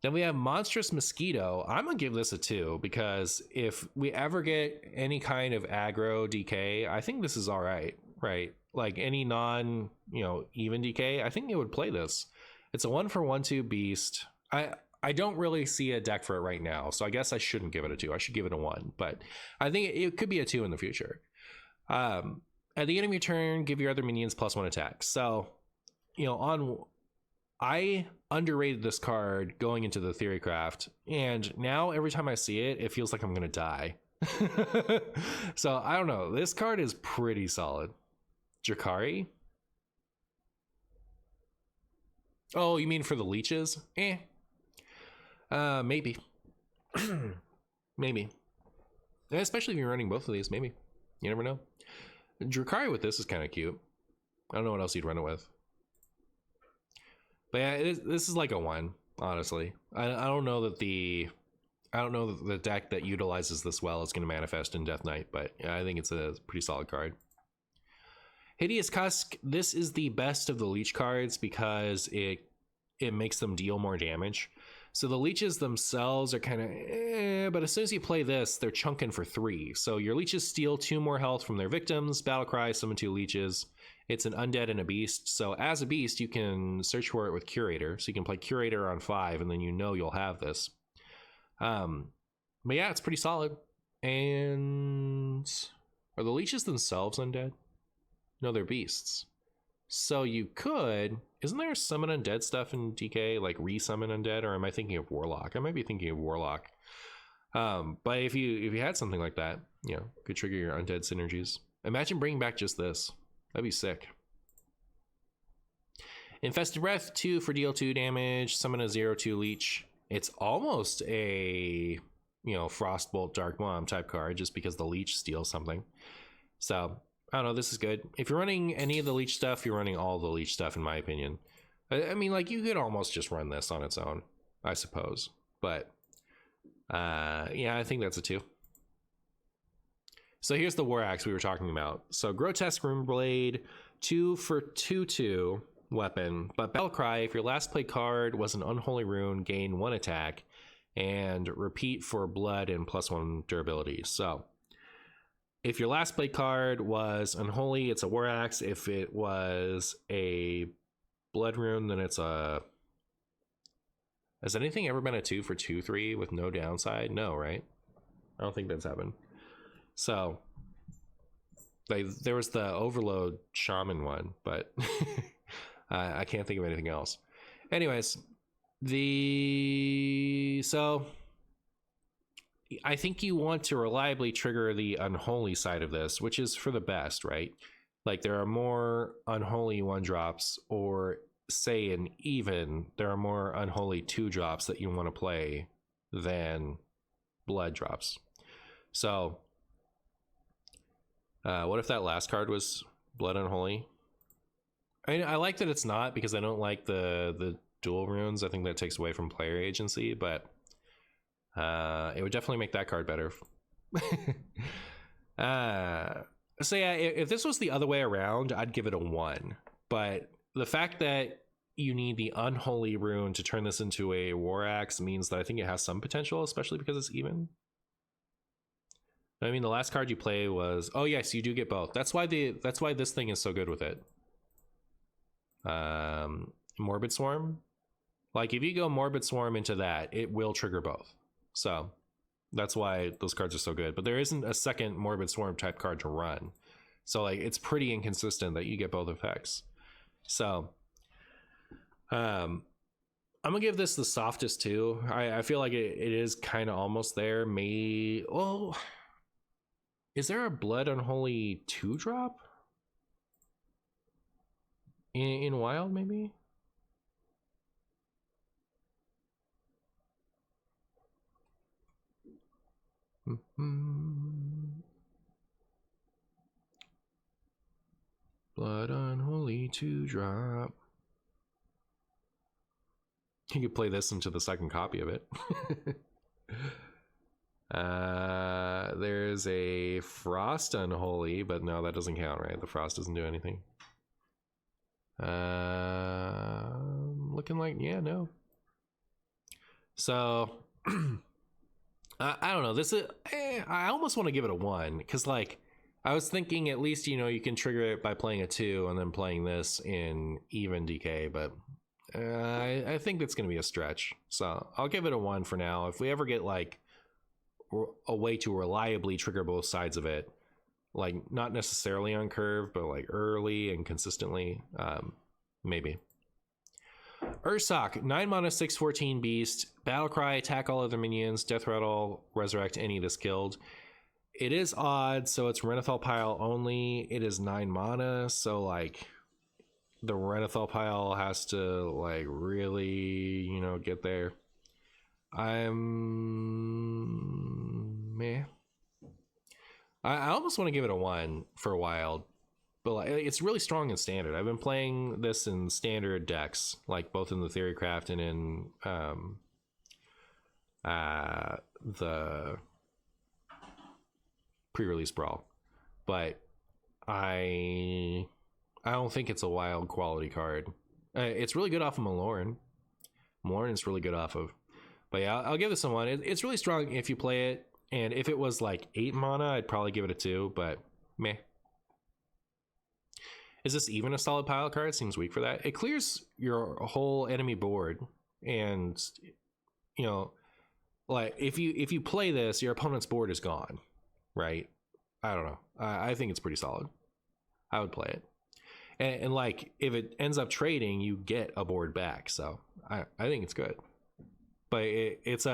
Then we have Monstrous Mosquito. I'm gonna give this a 2 because if we ever get any kind of aggro DK, I think this is all right, right? Like any non, even DK, I think it would play this. It's a 1/1/2 beast. I don't really see a deck for it right now, so I guess I shouldn't give it a 2. I should give it a 1, but I think it could be a 2 in the future. At the end of your turn, give your other minions +1 attack. So, I underrated this card going into the Theorycraft, and now every time I see it, it feels like I'm gonna die. So I don't know. This card is pretty solid. Drakari? Oh, you mean for the leeches? Maybe. Maybe. Especially if you're running both of these, maybe. You never know. Drakari with this is kind of cute. I don't know what else you'd run it with. But yeah, this is like a 1, honestly. I don't know that the deck that utilizes this well is going to manifest in Death Knight, but yeah, I think it's a pretty solid card. Hideous Cusk, this is the best of the leech cards because it makes them deal more damage. So the leeches themselves are kind of but as soon as you play this, they're chunking for 3. So your leeches steal 2 more health from their victims, Battlecry, summon 2 leeches. It's an undead and a beast. So as a beast, you can search for it with Curator. So you can play Curator on 5, and then you'll have this. But yeah, it's pretty solid. And are the leeches themselves undead? No, they're beasts. So you could... Isn't there summon undead stuff in DK? Like re-summon undead? Or am I thinking of Warlock? I might be thinking of Warlock. But if you had something like that, could trigger your undead synergies. Imagine bringing back just this. That'd be sick. Infested Breath, 2 for deal 2 damage. Summon a 0/2 leech. It's almost a, Frostbolt Dark Bomb type card just because the leech steals something. So, I don't know, this is good. If you're running any of the leech stuff, you're running all the leech stuff, in my opinion. I mean, like, you could almost just run this on its own, I suppose. But, yeah, I think that's a 2. So here's the War Axe we were talking about. So Grotesque Runeblade, 2 for 2/2 weapon. But Battlecry, if your last play card was an Unholy Rune, gain 1 attack, and repeat for blood and +1 durability. So if your last play card was Unholy, it's a War Axe. If it was a Blood Rune, then it's a... Has anything ever been a 2 for 2/3 with no downside? No, right? I don't think that's happened. So there was the Overload Shaman one, but I can't think of anything else. Anyways, so I think you want to reliably trigger the Unholy side of this, which is for the best, right? Like there are more Unholy 1-drops, or say there are more Unholy 2-drops that you want to play than blood drops. So what if that last card was Blood Unholy? I like that it's not, because I don't like the dual runes. I think that takes away from player agency, but it would definitely make that card better. So yeah, if this was the other way around, I'd give it a 1. But the fact that you need the Unholy Rune to turn this into a War Axe means that I think it has some potential, especially because it's even. I mean, the last card you play was... Oh, yes, you do get both. That's why this thing is so good with it. Morbid Swarm. Like, if you go Morbid Swarm into that, it will trigger both. So, that's why those cards are so good. But there isn't a second Morbid Swarm type card to run. So, like, it's pretty inconsistent that you get both effects. So, I'm gonna give this the softest 2. I feel like it is kind of almost there. Oh... Is there a Blood Unholy 2-drop? In Wild, maybe? Blood Unholy 2-drop. You could play this into the second copy of it. There's a Frost Unholy, but no, that doesn't count, right? The Frost doesn't do anything. Looking like, yeah, no. So I don't know. This is I almost want to give it a 1 because like I was thinking at least you can trigger it by playing a 2 and then playing this in even DK, but I think that's going to be a stretch. So I'll give it a 1 for now. If we ever get like a way to reliably trigger both sides of it, like not necessarily on curve, but like early and consistently, maybe. Ursoc, 9 mana, 6/14 beast, Battlecry, attack all other minions, Death Rattle, resurrect any that's killed. It is odd, so it's Renathal pile only. It is 9 mana, so like the Renathal pile has to like really, get there. I'm meh. I almost want to give it a 1 for a while, but like, it's really strong in standard. I've been playing this in standard decks, like both in the Theorycraft and in the pre-release brawl, but I don't think it's a wild quality card. It's really good off of Malorn. Malorn is really good off of, but yeah, I'll give this a 1. It's really strong if you play it, and if it was like 8 mana, I'd probably give it a 2, but meh. Is this even a solid pile card? Seems weak for that. It clears your whole enemy board, and like if you play this, your opponent's board is gone, right? I don't know. I think it's pretty solid. I would play it, and like if it ends up trading, you get a board back. So I think it's good, but it's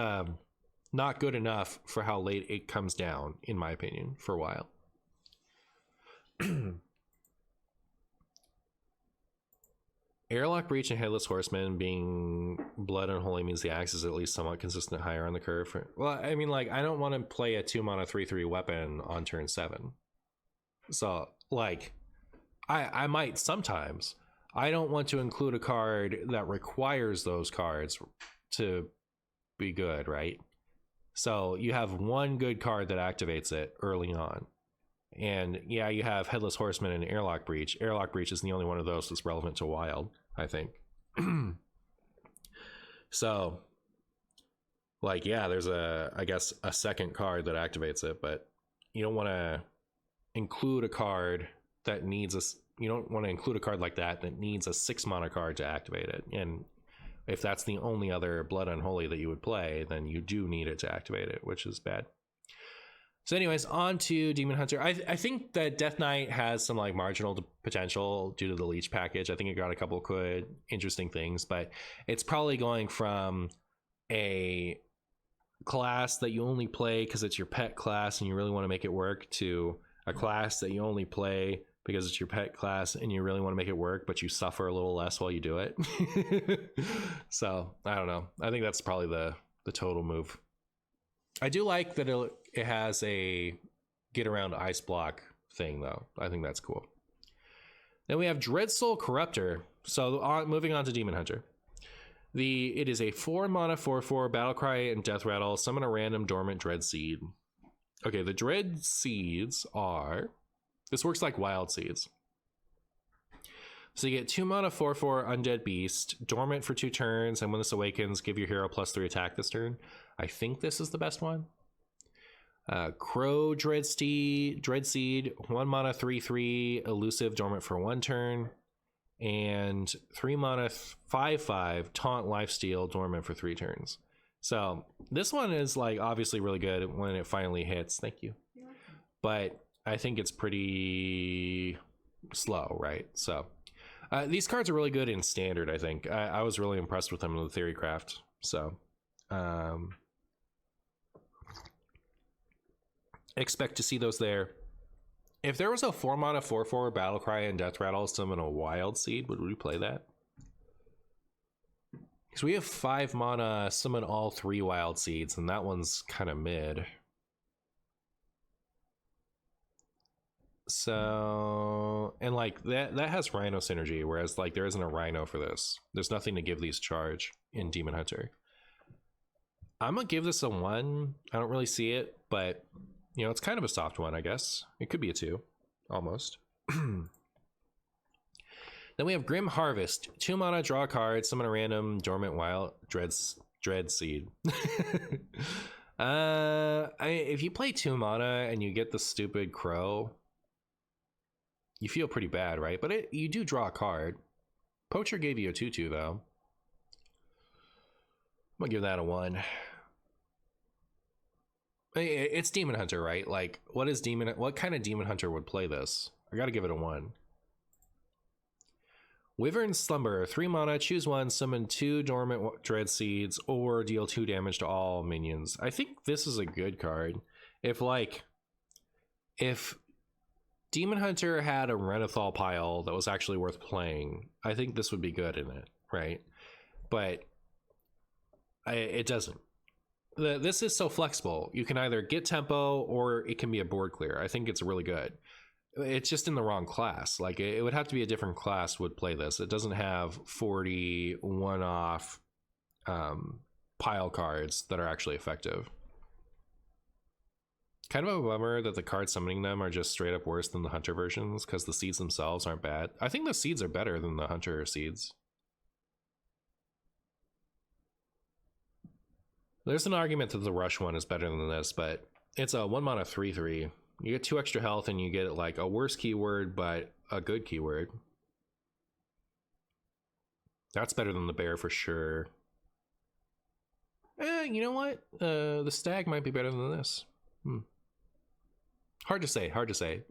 not good enough for how late it comes down, in my opinion, for a while. Airlock Breach and Headless Horseman being Blood Unholy means the axe is at least somewhat consistent higher on the curve. Well, I mean, like, I don't want to play a 2 mana 3/3 weapon on turn 7. So, like, I might sometimes. I don't want to include a card that requires those cards to be good, right? So you have one good card that activates it early on. And yeah, you have Headless Horseman and Airlock Breach. Airlock Breach is the only one of those that's relevant to Wild, I think. So, like, yeah, there's I guess a second card that activates it, but you don't want to include a card that needs you don't want to include a card like that needs a 6 mana card to activate it. And if that's the only other Blood Unholy that you would play, then you do need it to activate it, which is bad. So anyways, on to Demon Hunter. I think that Death Knight has some like marginal potential due to the Leech package. I think it got a couple good interesting things, but it's probably going from a class that you only play because it's your pet class and you really want to make it work to a class that you only play because it's your pet class and you really want to make it work, but you suffer a little less while you do it. So I don't know. I think that's probably the total move. I do like that it has a get around ice block thing, though. I think that's cool. Then we have Dreadsoul Corruptor. So moving on to Demon Hunter. It is a 4 mana 4/4 Battlecry and Death Rattle. Summon a random dormant Dread Seed. Okay, the Dread Seeds are... This works like Wild Seeds. So you get 2 mana 4/4 Undead Beast, dormant for 2 turns, and when this awakens, give your hero +3 attack this turn. I think this is the best one. Crow Dread Seed, 1 mana 3/3 elusive, dormant for 1 turn, and 3 mana 5/5 taunt lifesteal, dormant for 3 turns. So this one is like obviously really good when it finally hits. Thank you. But I think it's pretty slow, right? So these cards are really good in standard. I think I was really impressed with them in the Theorycraft. So expect to see those there. If there was a 4 mana 4/4 Battlecry and Death Rattle summon a Wild Seed, would we play that? Because we have 5 mana summon all 3 Wild Seeds, and that one's kind of mid. So, and like that has Rhino synergy, whereas like there isn't a Rhino for this. There's nothing to give these charge in Demon Hunter. I'm gonna give this a 1. I don't really see it, but you know, it's kind of a soft one, I guess. It could be a 2, almost. Then Then we have Grim Harvest. 2 mana, draw a card, summon a random dormant wild dread seed. If you play 2 mana and you get the stupid crow, you feel pretty bad, right? But you do draw a card. Poacher gave you a 2/2 though. I'm gonna give that a 1. It's Demon Hunter, right? Like, what kind of Demon Hunter would play this? I gotta give it a 1. Wyvern Slumber, 3 mana, choose 1, summon 2 dormant dread seeds, or deal 2 damage to all minions. I think this is a good card. If Demon Hunter had a Renathal pile that was actually worth playing, I think this would be good in it, right? But it doesn't. This is so flexible. You can either get tempo or it can be a board clear. I think it's really good. It's just in the wrong class. Like, it would have to be a different class would play this. It doesn't have 40 one-off pile cards that are actually effective. Kind of a bummer that the cards summoning them are just straight up worse than the Hunter versions, because the seeds themselves aren't bad. I think the seeds are better than the Hunter seeds. There's an argument that the Rush one is better than this, but it's a 1 mana 3/3. You get 2 extra health and you get like a worse keyword, but a good keyword. That's better than the bear for sure. You know what? The stag might be better than this. Hard to say, hard to say.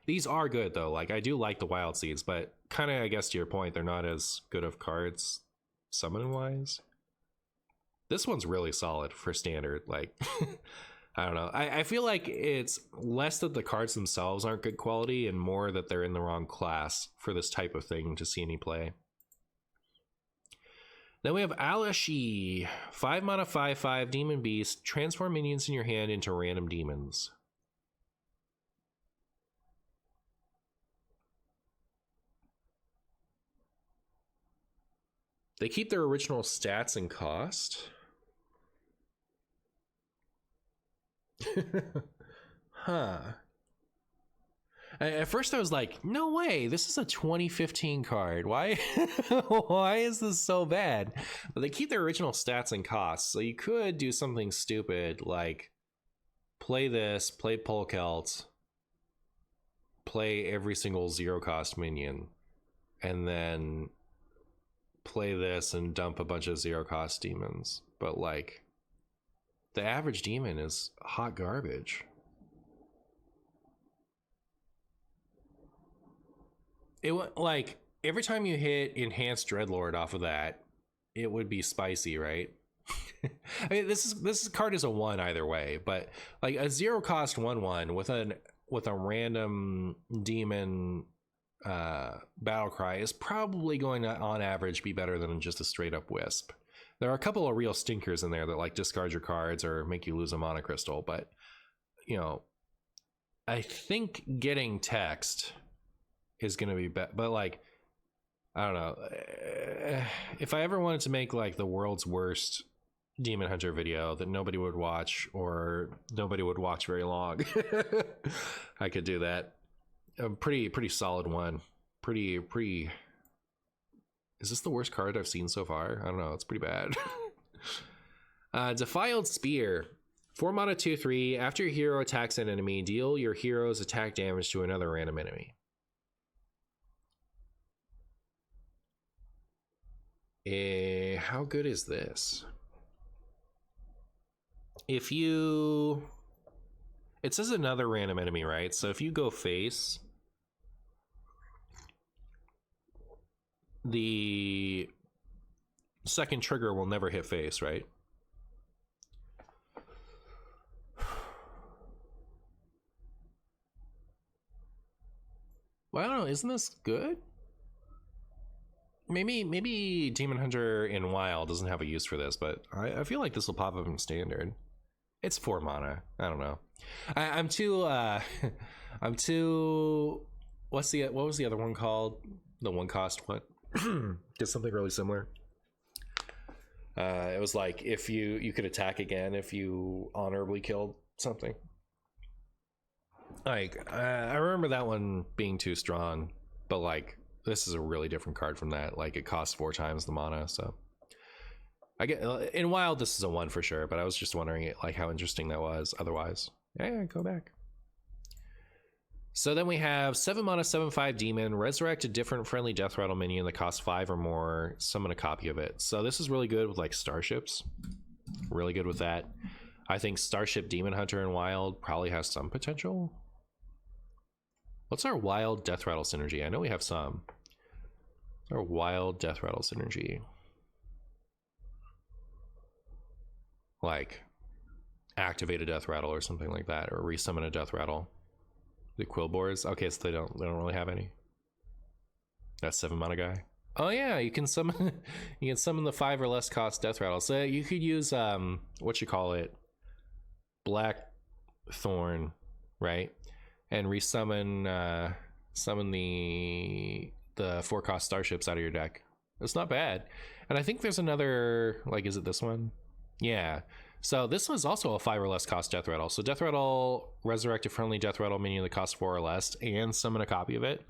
These are good though. Like, I do like the wild seeds, but kind of, I guess to your point, they're not as good of cards summoning wise. This one's really solid for standard. Like, I don't know. I feel like it's less that the cards themselves aren't good quality and more that they're in the wrong class for this type of thing to see any play. Then we have Alashi. 5 mana 5/5 Demon Beast. Transform minions in your hand into random demons. They keep their original stats and cost. Huh. At first I was like, no way, this is a 2015 card. Why why is this so bad? But they keep their original stats and costs, so you could do something stupid like play this, play Polkelt, play every single 0 cost minion, and then play this and dump a bunch of 0 cost demons. But like, the average demon is hot garbage. It would, like, every time you hit Enhanced Dreadlord off of that, it would be spicy, right? I mean, this card is a 1 either way, but like a 0 cost 1/1 with a random demon battle cry is probably going to, on average, be better than just a straight up wisp. There are a couple of real stinkers in there that like discard your cards or make you lose a mana crystal, but you know, I think getting text is going to be better. But like, I don't know, if I ever wanted to make like the world's worst Demon Hunter video that nobody would watch, or nobody would watch very long, I could do that. A pretty solid one. Pretty. Is this the worst card I've seen so far? I don't know. It's pretty bad. Defiled Spear. 4 mana 2/3. After your hero attacks an enemy, deal your hero's attack damage to another random enemy. How good is this? If you... It says another random enemy, right? So if you go face, the second trigger will never hit face, right? Well, I don't know. Isn't this good? Maybe Demon Hunter in Wild doesn't have a use for this, but I feel like this will pop up in Standard. It's 4 mana. I don't know. I'm too. What was the other one called? The 1 cost one. Did something really similar. It was like if you could attack again if you honorably killed something. Like I remember that one being too strong, but like this is a really different card from that. Like it costs 4 times the mana, so I get in Wild this is a 1 for sure, but I was just wondering like how interesting that was otherwise. Yeah, go back. So then we have 7 mana, 7/5 demon, resurrect a different friendly death rattle minion that costs 5 or more, summon a copy of it. So this is really good with like starships. Really good with that. I think Starship Demon Hunter in Wild probably has some potential. What's our Wild Death Rattle synergy? I know we have some. Our Wild Death Rattle synergy. Like activate a Death Rattle or something like that, or resummon a Death Rattle. The Quillboars. Okay, so they don't really have any. That 7 mana guy. Oh yeah, you can summon you can summon the 5 or less cost Death Rattle. So you could use what you call it, Blackthorn, right? And resummon summon the 4 cost starships out of your deck. It's not bad. And I think there's another, like, is it this one? Yeah. So this was also a 5 or less cost Death Rattle. So Death Rattle, resurrect a friendly Death Rattle minion that costs 4 or less, and summon a copy of it.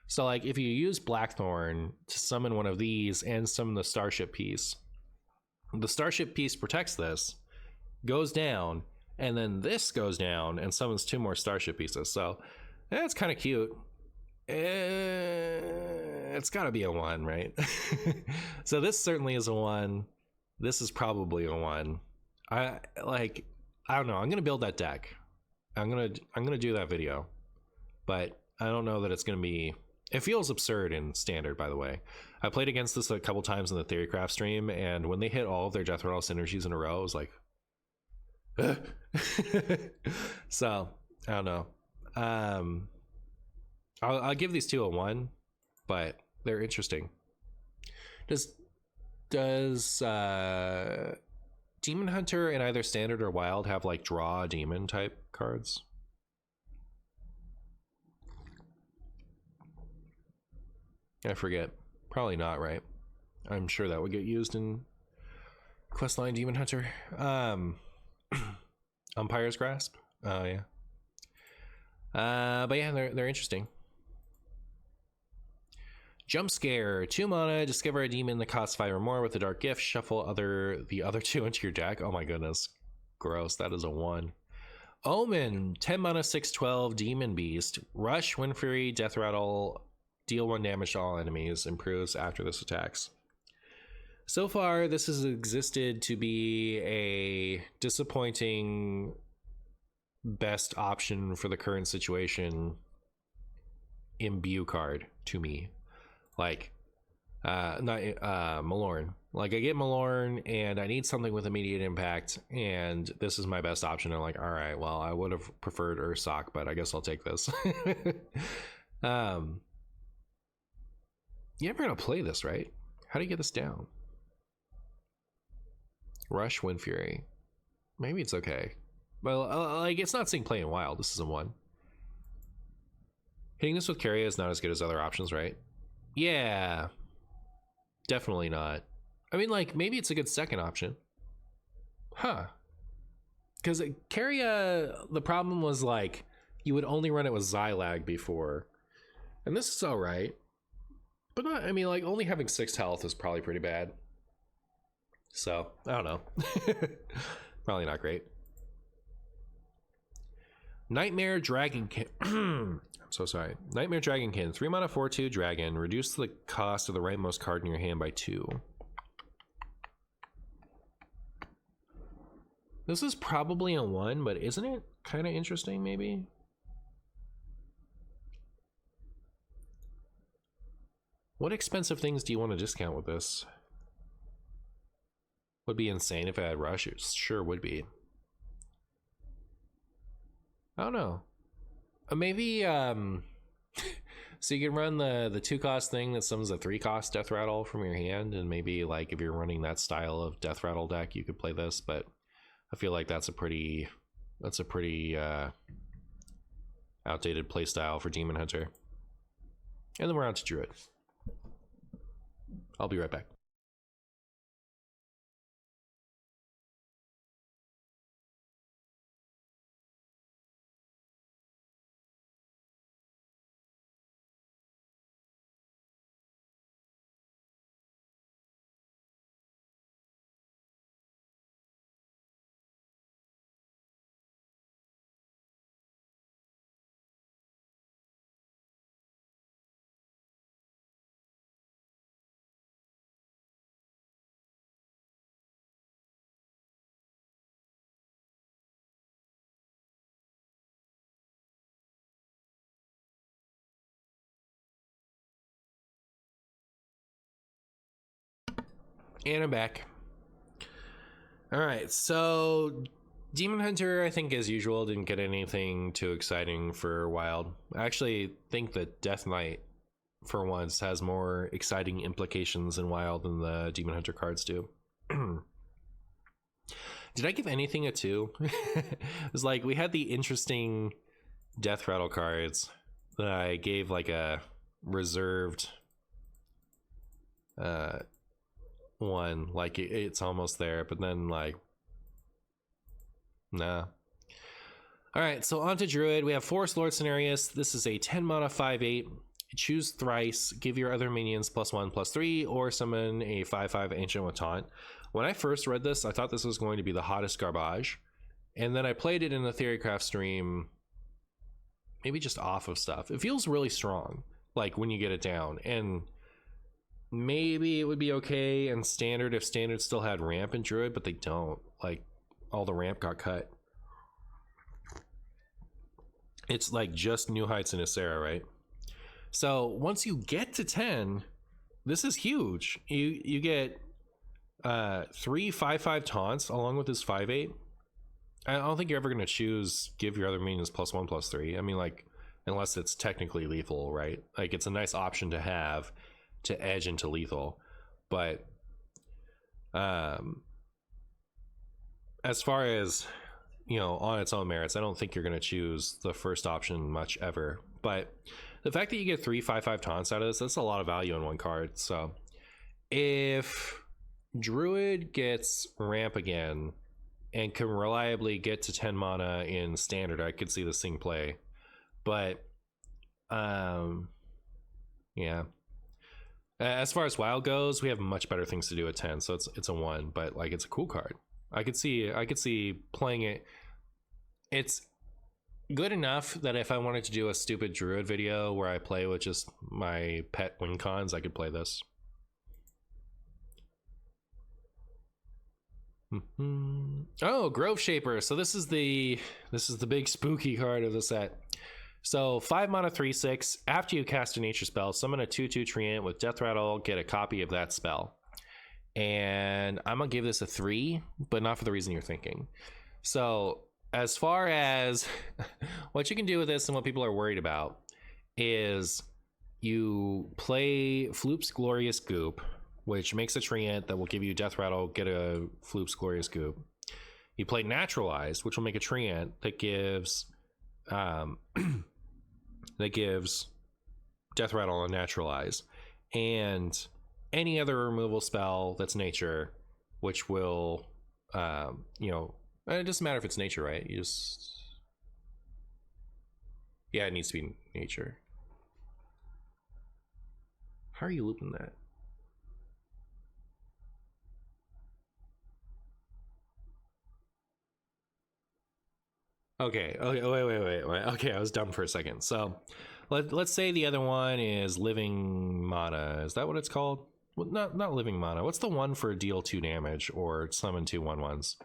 So like if you use Blackthorn to summon one of these and summon the Starship piece, the Starship piece protects this, goes down, and then this goes down and summons 2 more Starship pieces. So that's kind of cute. It's got to be a 1, right? So this certainly is a 1. This is probably a 1. I don't know. I'm gonna build that deck. I'm gonna do that video, but I don't know that it's gonna be. It feels absurd in Standard, by the way. I played against this a couple times in the Theorycraft stream, and when they hit all of their Death Rattle synergies in a row, I was like, so I don't know. I'll give these 2 a 1, but they're interesting. Does Demon Hunter in either Standard or Wild have like draw a demon type cards? I forget. Probably not, right? I'm sure that would get used in Questline Demon Hunter. Umpire's Grasp. Oh yeah. But yeah, they're interesting. Jump Scare, 2 mana, discover a demon that costs 5 or more with a dark gift, shuffle the other 2 into your deck. Oh my goodness. Gross, that is a 1. Omen, 10 mana, 6/12, Demon Beast, Rush, Wind Fury, Death Rattle, deal 1 damage to all enemies, improves after this attacks. So far, this has existed to be a disappointing best option for the current situation imbue card to me. Like not Malorn. Like I get Malorn and I need something with immediate impact, and this is my best option. I'm like, all right, well, I would have preferred Ursoc, but I guess I'll take this. You're never gonna play this, right? How do you get this down? Rush, Wind Fury. Maybe it's okay. Well, like it's not saying play in Wild. This is a 1. Hitting this with Carrier is not as good as other options, right? Yeah, definitely not. I mean, like, maybe it's a good second option. Huh. Because Carrier, the problem was, like, you would only run it with Xylag before. And this is alright. But not, I mean, like, only having 6 health is probably pretty bad. So, I don't know. Probably not great. Nightmare Dragonkin. I'm so sorry. Nightmare Dragonkin. 3 mana, 4/2 dragon. Reduce the cost of the rightmost card in your hand by 2. This is probably a 1, but isn't it kind of interesting, maybe? What expensive things do you want to discount with this? Would be insane if I had Rush. It sure would be. I don't know. Maybe so you can run the 2 cost thing that summons a 3 cost Death Rattle from your hand, and maybe like if you're running that style of Death Rattle deck, you could play this. But I feel like that's a pretty outdated playstyle for Demon Hunter. And then we're on to Druid. I'll be right back. And I'm back. All right, so Demon Hunter, I think as usual, didn't get anything too exciting for Wild. I actually think that Death Knight, for once, has more exciting implications in Wild than the Demon Hunter cards do. Did I give anything a 2? It was like, we had the interesting Death Rattle cards that I gave like a reserved one, like it's almost there, but then like, nah. All right, so on to Druid. We have Forest Lord Cenarius. This is a 10 mana 5/8. Choose thrice, give your other minions +1/+3, or summon a 5/5 Ancient with Taunt. When I first read this, I thought this was going to be the hottest garbage, and then I played it in the Theorycraft stream, maybe just off of stuff. It feels really strong, like when you get it down, and maybe it would be okay in Standard if Standard still had ramp in Druid, but they don't. Like, all the ramp got cut. It's like just New Heights and Ysera, right? So once you get to 10, this is huge. You get 3 5/5 taunts along with this 5/8. I don't think you're ever going to choose give your other minions +1/+3. I mean, like, unless it's technically lethal, right? Like, it's a nice option to have to edge into lethal. But as far as, you know, on its own merits, I don't think you're going to choose the first option much ever. But the fact that you get 3 5/5 taunts out of this, that's a lot of value in one card. So if Druid gets ramp again and can reliably get to 10 mana in Standard, I could see this thing play. But yeah, as far as Wild goes, we have much better things to do at 10, so it's a 1. But like, it's a cool card. I could see playing it. It's good enough that if I wanted to do a stupid Druid video where I play with just my pet win cons, I could play this. Oh, Grove Shaper. So this is the big spooky card of the set. So 5 mana 3/6. After you cast a nature spell, summon a 2/2 treant with Death Rattle, get a copy of that spell. And I'm gonna give this a 3, but not for the reason you're thinking. So as far as what you can do with this and what people are worried about is you play Floop's Glorious Goop, which makes a treant that will give you Death Rattle, get a Floop's Glorious Goop. You play Naturalized, which will make a treant that gives Death Rattle and Naturalize, and any other removal spell that's nature, which will you know, it doesn't matter if it's nature, right? You just, yeah, it needs to be nature. How are you looping that? Okay, wait. Okay, I was dumb for a second. So let's say the other one is Living Mana. Is that what it's called? Well, not Living Mana. What's the one for deal 2 damage or summon 2 1/1s?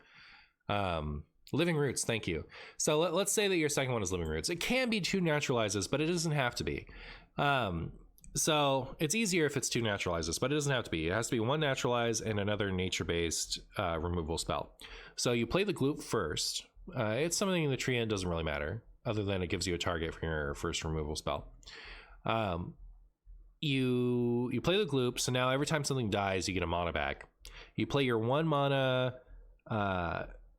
Living Roots, thank you. So let's say that your second one is Living Roots. It can be 2 naturalizes, but it doesn't have to be. So it's easier if it's 2 naturalizes, but it doesn't have to be. It has to be 1 naturalize and another nature-based removal spell. So you play the Gloop first. It's something in the tree end, doesn't really matter, other than it gives you a target for your first removal spell. You play the Gloop, so now every time something dies, you get a mana back. You play your 1 mana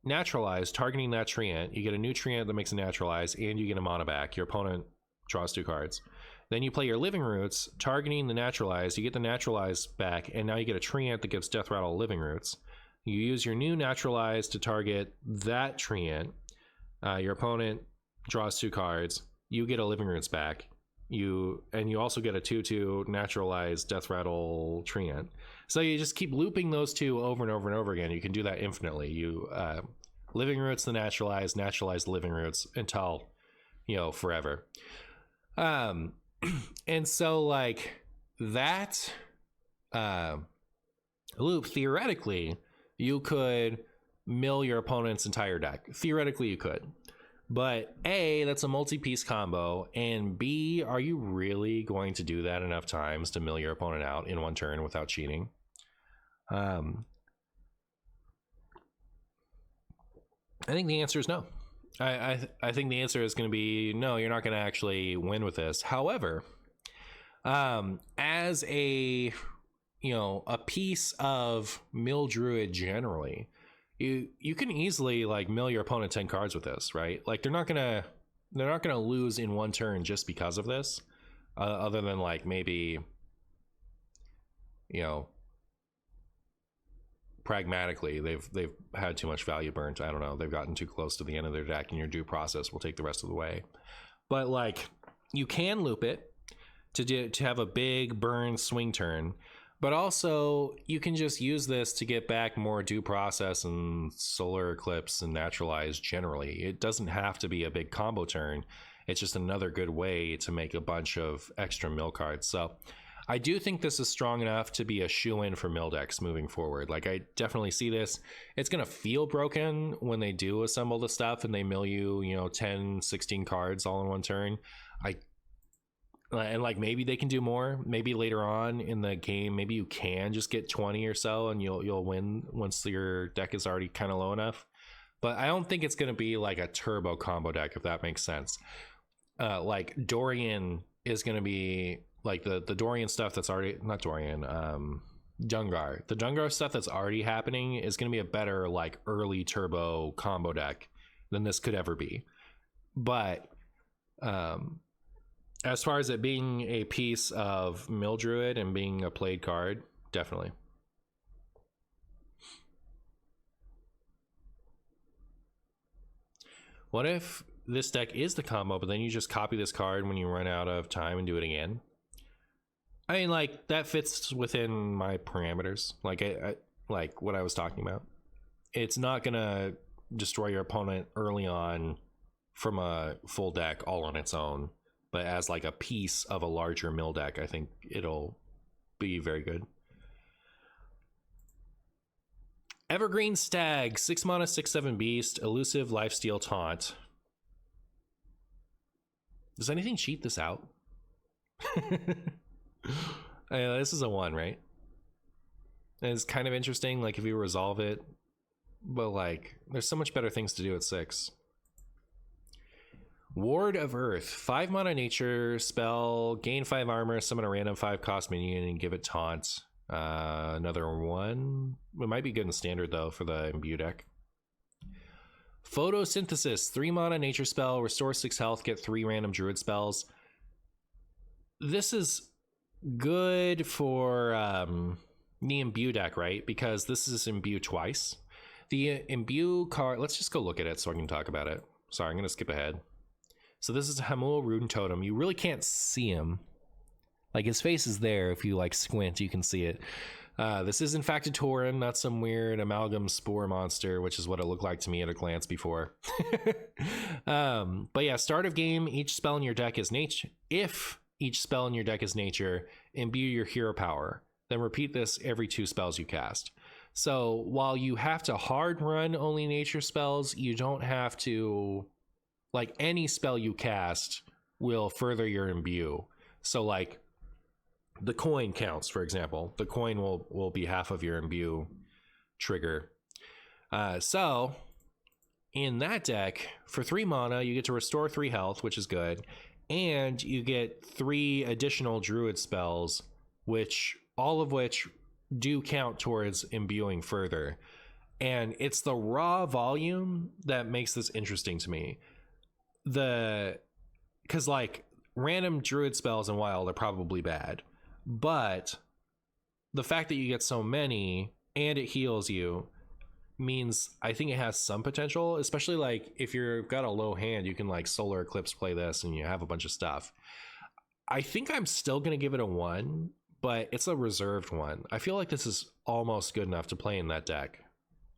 Naturalize, targeting that treant. You get a new treant that makes a Naturalize, and you get a mana back. Your opponent draws 2 cards. Then you play your Living Roots, targeting the Naturalize. You get the Naturalize back, and now you get a treant that gives Death Rattle Living Roots. You use your new Naturalize to target that treant. Your opponent draws 2 cards. You get a Living Roots back. You also get a 2/2 Naturalize Death Rattle treant. So you just keep looping those 2 over and over and over again. You can do that infinitely. You Living Roots the Naturalize the Living Roots until, you know, forever. And so like that loop, theoretically, you could mill your opponent's entire deck. Theoretically, you could. But A, that's a multi-piece combo, and B, are you really going to do that enough times to mill your opponent out in one turn without cheating? I think the answer is no. I think the answer is going to be no. You're not going to actually win with this. However, as a a piece of mill druid generally, you can easily like mill your opponent 10 cards with this, right? Like they're not gonna lose in one turn just because of this, other than like maybe pragmatically they've had too much value burnt. I don't know, they've gotten too close to the end of their deck, and your due process will take the rest of the way. But like you can loop it to have a big burn swing turn, but also you can just use this to get back more due process and solar eclipse and naturalize generally. It doesn't have to be a big combo turn. It's just another good way to make a bunch of extra mill cards. So I do think this is strong enough to be a shoe-in for mill decks moving forward. Like I definitely see this. It's going to feel broken when they do assemble the stuff and they mill you 10 16 cards all in one turn. And like maybe they can do more. Maybe later on in the game, maybe you can just get 20 or so and you'll win once your deck is already kind of low enough. But I don't think it's going to be like a turbo combo deck, if that makes sense. Like Dorian is going to be like the Dorian stuff that's already, not Dorian, Dungar. The Dungar stuff that's already happening is going to be a better like early turbo combo deck than this could ever be. But as far as it being a piece of Mill Druid and being a played card, definitely. What if this deck is the combo, but then you just copy this card when you run out of time and do it again? I mean, like, that fits within my parameters. Like, I like what I was talking about. It's not going to destroy your opponent early on from a full deck all on its own. But as like a piece of a larger mill deck, I think it'll be very good. Evergreen Stag, 6 mana, 6/7 beast, elusive, lifesteal, taunt. Does anything cheat this out? This is a 1, right? And it's kind of interesting, like if you resolve it, but like there's so much better things to do at 6. Ward of Earth, 5 mana nature spell, gain 5 armor, summon a random 5 cost minion and give it taunt. Another 1. It might be good in standard though for the imbue deck. Photosynthesis, 3 mana nature spell, restore 6 health, get 3 random druid spells. This is good for the imbue deck, right? Because this is imbue twice. The imbue card, let's just go look at it so I can talk about it. Sorry, I'm going to skip ahead. So this is Hamul Rune Totem. You really can't see him. Like his face is there. If you like squint, you can see it. This is in fact a Tauren, not some weird amalgam spore monster, which is what it looked like to me at a glance before. But yeah, start of game, each spell in your deck is nature. If each spell in your deck is nature, imbue your hero power. Then repeat this every 2 spells you cast. So while you have to hard run only nature spells, you don't have to, like any spell you cast will further your imbue. So like the coin counts, for example. The coin will be half of your imbue trigger. So in that deck, for 3 mana, you get to restore 3 health, which is good. And you get 3 additional druid spells, which all of which do count towards imbuing further. And it's the raw volume that makes this interesting to me. Because like random druid spells in Wild are probably bad, but the fact that you get so many and it heals you means I think it has some potential, especially like if you've got a low hand, you can like solar eclipse play this and you have a bunch of stuff. I think I'm still gonna give it a 1, but it's a reserved 1. I feel like this is almost good enough to play in that deck.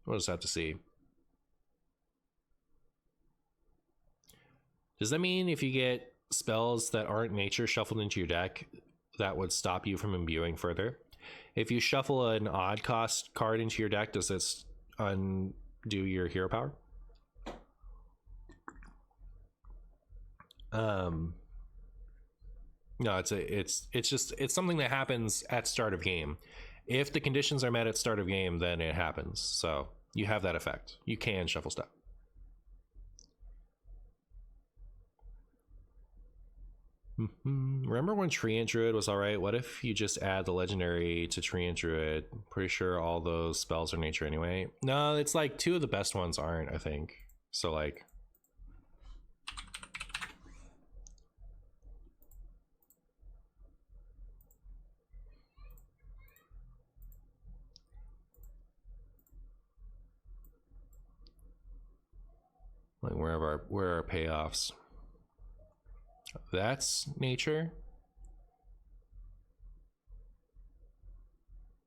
We'll just have to see. Does that mean if you get spells that aren't nature shuffled into your deck, that would stop you from imbuing further? If you shuffle an odd cost card into your deck, does this undo your hero power? No, it's something that happens at start of game, If the conditions are met at start of game, then it happens. So you have that effect. You can shuffle stuff. Remember when Treant Druid was alright? What if you just add the legendary to Treant Druid? Pretty sure all those spells are nature anyway. No, it's like 2 of the best ones aren't, I think. So like... like where are our payoffs? That's nature.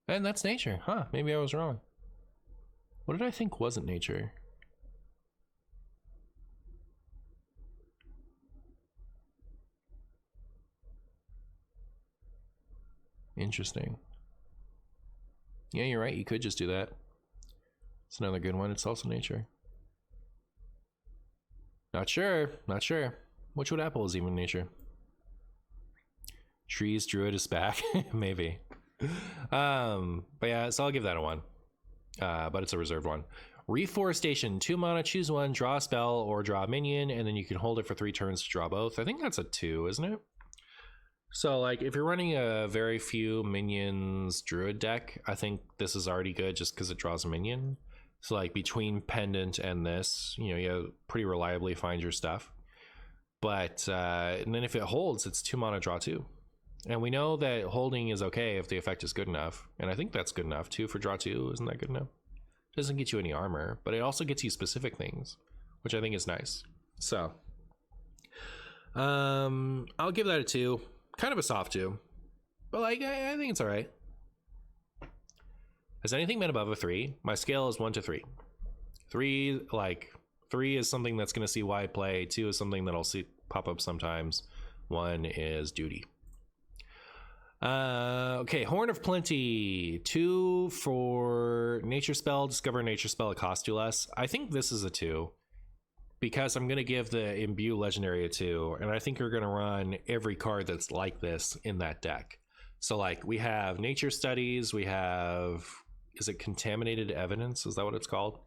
And that's nature. Huh, maybe I was wrong. What did I think wasn't nature? Interesting. Yeah, you're right. You could just do that. It's another good one. It's also nature. Not sure. Not sure. Witchwood Apple is even nature. Trees Druid is back. Maybe. But yeah, so I'll give that a 1. But it's a reserved one. Reforestation, 2 mana, choose one, draw a spell or draw a minion, and then you can hold it for 3 turns to draw both. I think that's a 2, isn't it? So like if you're running a very few minions Druid deck, I think this is already good just because it draws a minion. So like between Pendant and this, you know, you pretty reliably find your stuff. But and then if it holds, it's 2 mana, draw 2. And we know that holding is okay if the effect is good enough. And I think that's good enough. 2 for draw 2, isn't that good enough? It doesn't get you any armor, but it also gets you specific things, which I think is nice. So I'll give that a 2. Kind of a soft 2. But like I think it's alright. Has anything been above a 3? My scale is 1 to 3. 3, like 3 is something that's gonna see wide play, 2 is something that'll see pop up sometimes, 1 is duty. Okay, Horn of Plenty, 2 for nature spell, discover a nature spell, it costs 2 less. I think this is a 2 because I'm gonna give the Imbue legendary a 2, and I think you're gonna run every card that's like this in that deck. So like we have nature studies, we have, is it contaminated evidence, is that what it's called?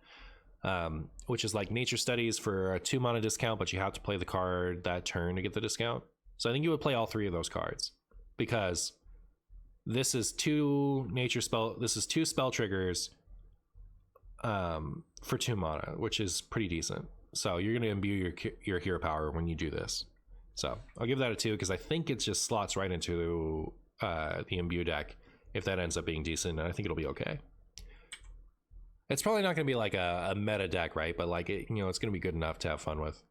Which is like nature studies for a 2 mana discount, but you have to play the card that turn to get the discount. So I think you would play all 3 of those cards because this is 2 nature spell, this is 2 spell triggers for 2 mana, which is pretty decent. So you're going to imbue your hero power when you do this. So I'll give that a 2 because I think it just slots right into the imbue deck if that ends up being decent, and I think it'll be okay. It's probably not going to be like a meta deck, right? But like it, you know, it's going to be good enough to have fun with.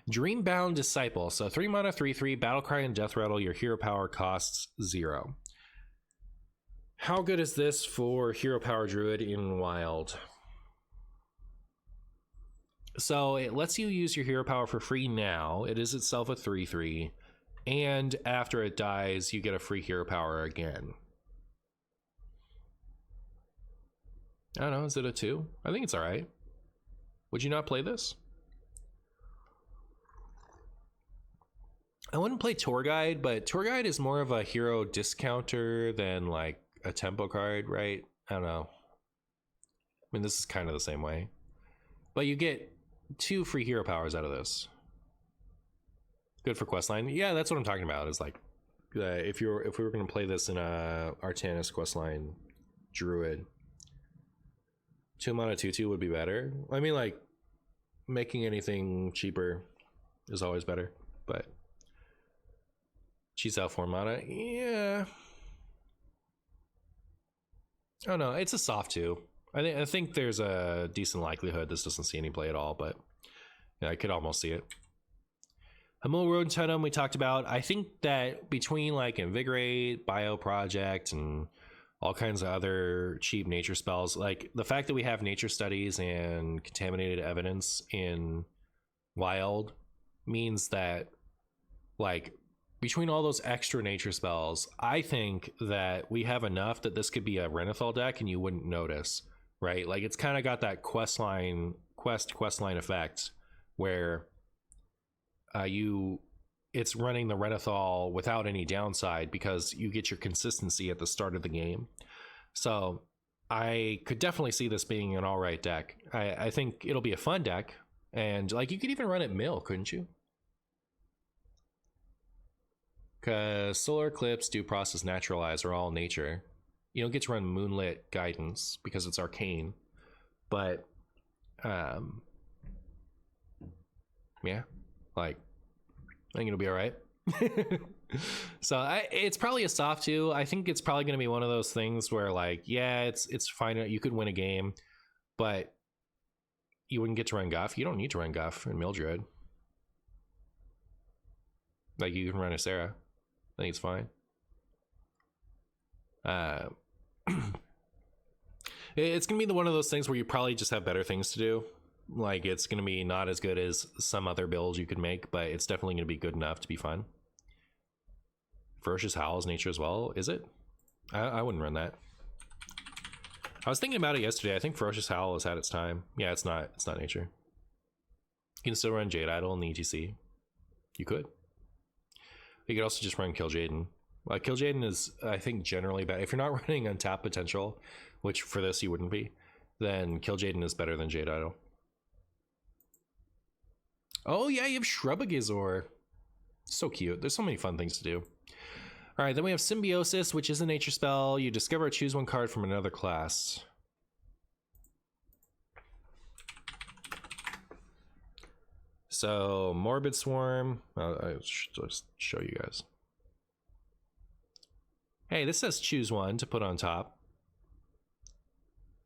Dreambound Disciple. So 3 mana, 3/3, Battlecry and Death Rattle. Your hero power costs 0. How good is this for hero power Druid in Wild? So it lets you use your hero power for free now. It is itself a 3/3, and after it dies, you get a free hero power again. I don't know, is it a 2? I think it's all right. Would you not play this? I wouldn't play Tour Guide, but Tour Guide is more of a hero discounter than like a tempo card, right? I don't know. I mean, this is kind of the same way. But you get 2 free hero powers out of this. Good for questline. Yeah, that's what I'm talking about. Is like if we were going to play this in a Artanis questline Druid, 2 mana 2/2 would be better. I mean, like making anything cheaper is always better, but cheese out 4 mana, yeah. Oh no, it's a soft 2. I think there's a decent likelihood this doesn't see any play at all, but yeah, I could almost see it. Hamul Road Totem we talked about. I think that between like Invigorate, Bio Project, and all kinds of other cheap nature spells, like the fact that we have nature studies and contaminated evidence in Wild means that like between all those extra nature spells, I think that we have enough that this could be a Renathal deck and you wouldn't notice, right? Like it's kind of got that quest line effect where it's running the Renathal without any downside because you get your consistency at the start of the game. So I could definitely see this being an all right deck. I think it'll be a fun deck, and like you could even run it mill, couldn't you? Because Solar Eclipse, Due Process, Naturalize are all nature. You don't get to run Moonlit Guidance because it's arcane, but yeah, like I think it'll be all right. So it's probably a soft 2. I think it's probably going to be one of those things where like, yeah, it's fine. You could win a game, but you wouldn't get to run Guff. You don't need to run Guff in Mildred. Like you can run a Sarah. I think it's fine. It's gonna be one of those things where you probably just have better things to do. Like it's gonna be not as good as some other builds you could make, but it's definitely gonna be good enough to be fun. Ferocious Howl is nature as well, is it? I wouldn't run that. I was thinking about it yesterday. I think Ferocious Howl has had its time. Yeah, it's not nature. You can still run Jade Idol in the ETC. You could. You could also just run Kill Jaden. Like Kill Jaden is, I think, generally bad. If you're not running Untapped Potential, which for this you wouldn't be, then Kill Jaden is better than Jade Idol. Oh yeah, you have Shrubagizor. So cute. There's so many fun things to do. All right, then we have Symbiosis, which is a nature spell. You discover or choose one card from another class. So Morbid Swarm. I'll just show you guys. Hey, this says choose one to put on top.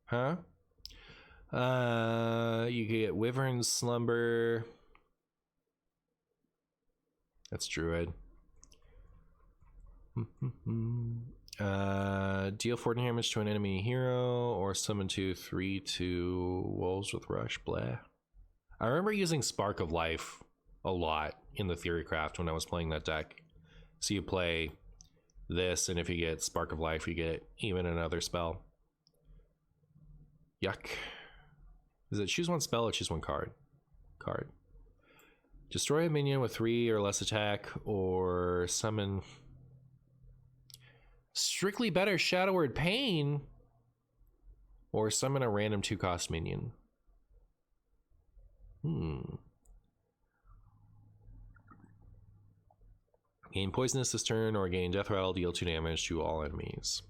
Huh? You get Wyvern Slumber. That's Druid. Deal 14 damage to an enemy hero, or summon 2/3/2 wolves with rush. Blah. I remember using Spark of Life a lot in the Theorycraft when I was playing that deck. So you play this, and if you get Spark of Life, you get even another spell. Yuck. Is it choose one spell or choose one card? Card. Destroy a minion with 3 or less attack, or summon Strictly Better Shadow Word Pain, or summon a random 2-cost minion. Gain Poisonous this turn, or gain Death Rattle, deal 2 damage to all enemies.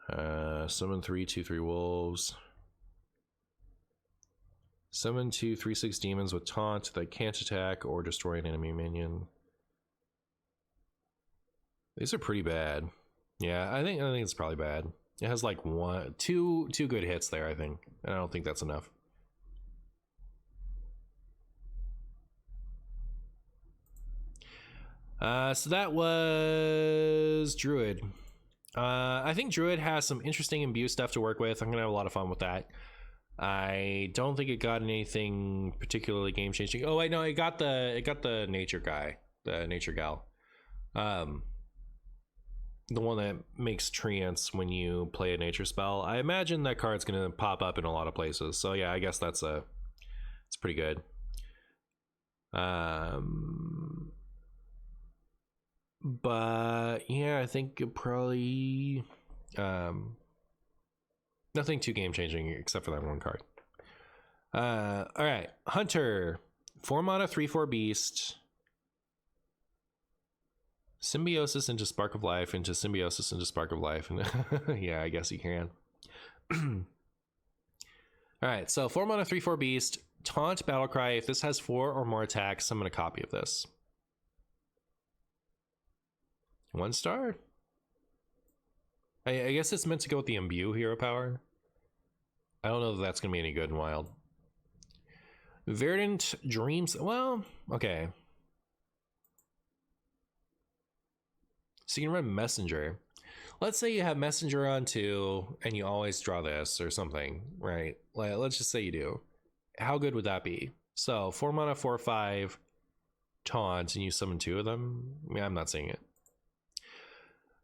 Summon 3/2/3 wolves. Summon 2 3/6 demons with taunt that can't attack or destroy an enemy minion. These are pretty bad. Yeah, I think it's probably bad. It has like two good hits there, I think. And I don't think that's enough. So that was Druid. I think Druid has some interesting imbue stuff to work with. I'm gonna have a lot of fun with that. I don't think it got anything particularly game changing. Oh wait, no, it got the nature guy, the nature gal. The one that makes treants when you play a nature spell. I imagine that card's gonna pop up in a lot of places. So yeah, I guess it's pretty good. But yeah, I think it probably nothing too game changing except for that one card. All right, Hunter, 4 mana 3/4 beast. Symbiosis into Spark of Life, into Symbiosis into Spark of Life. And yeah, I guess you can. All right, so 4 mana 3/4 beast, taunt Battlecry. If this has 4 or more attacks, summon a copy of this. 1 star? I guess it's meant to go with the imbue hero power. I don't know if that's gonna be any good in Wild. Verdant Dreams. Well, okay. So you can run Messenger. Let's say you have Messenger on 2 and you always draw this or something, right? Let's just say you do. How good would that be? So 4 mana 4/5 taunt and you summon 2 of them? Yeah, I'm not seeing it.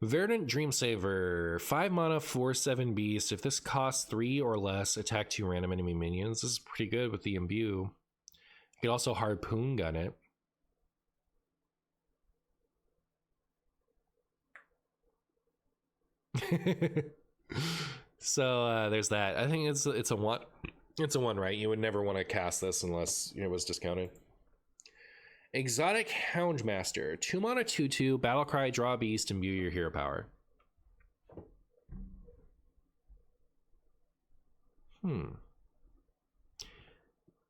Verdant Dreamsaver, 5 mana 4/7 beast. If this costs 3 or less, attack 2 random enemy minions. This is pretty good with the imbue. You can also harpoon gun it. So there's that. I think it's a one. It's a one, right? You would never want to cast this unless it was discounted. Exotic Houndmaster, 2 mana 2/2, Battlecry, draw a beast, imbue your hero power.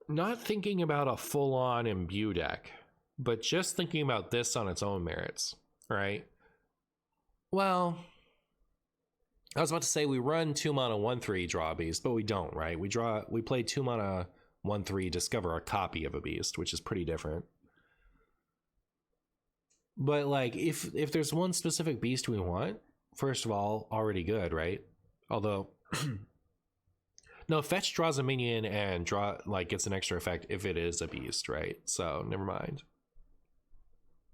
Not thinking about a full-on imbue deck, but just thinking about this on its own merits, right? Well, I was about to say we run 2 mana 1/3 draw a beast, but we don't, right? We play 2 mana 1/3 discover a copy of a beast, which is pretty different. But like if there's one specific beast we want, first of all, already good, right? Although no, fetch draws a minion and draw like gets an extra effect if it is a beast, right? So never mind.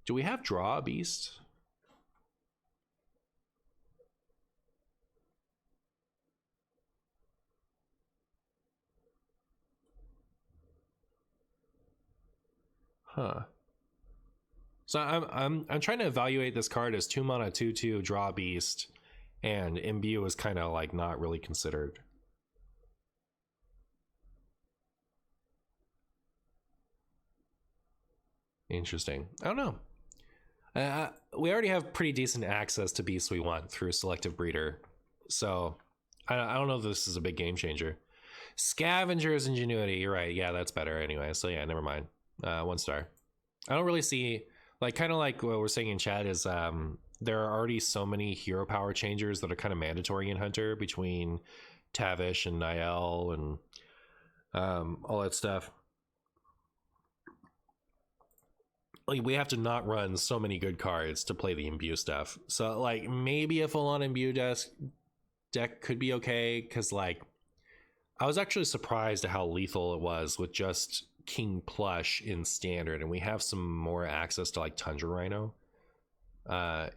Do we have draw a beast? Huh. So I'm trying to evaluate this card as 2 mana 2/2 draw a beast, and imbue is kind of like not really considered. Interesting. I don't know. We already have pretty decent access to beasts we want through Selective Breeder, so I don't know if this is a big game changer. Scavenger's Ingenuity, you're right. Yeah, that's better anyway. So yeah, never mind. 1 star. I don't really see, like, kind of like what we're saying in chat is there are already so many hero power changers that are kind of mandatory in Hunter between Tavish and Niall and all that stuff. Like, we have to not run so many good cards to play the imbue stuff. So like maybe a full-on imbue deck could be okay, because like I was actually surprised at how lethal it was with just King Plush in standard, and we have some more access to like Tundra Rhino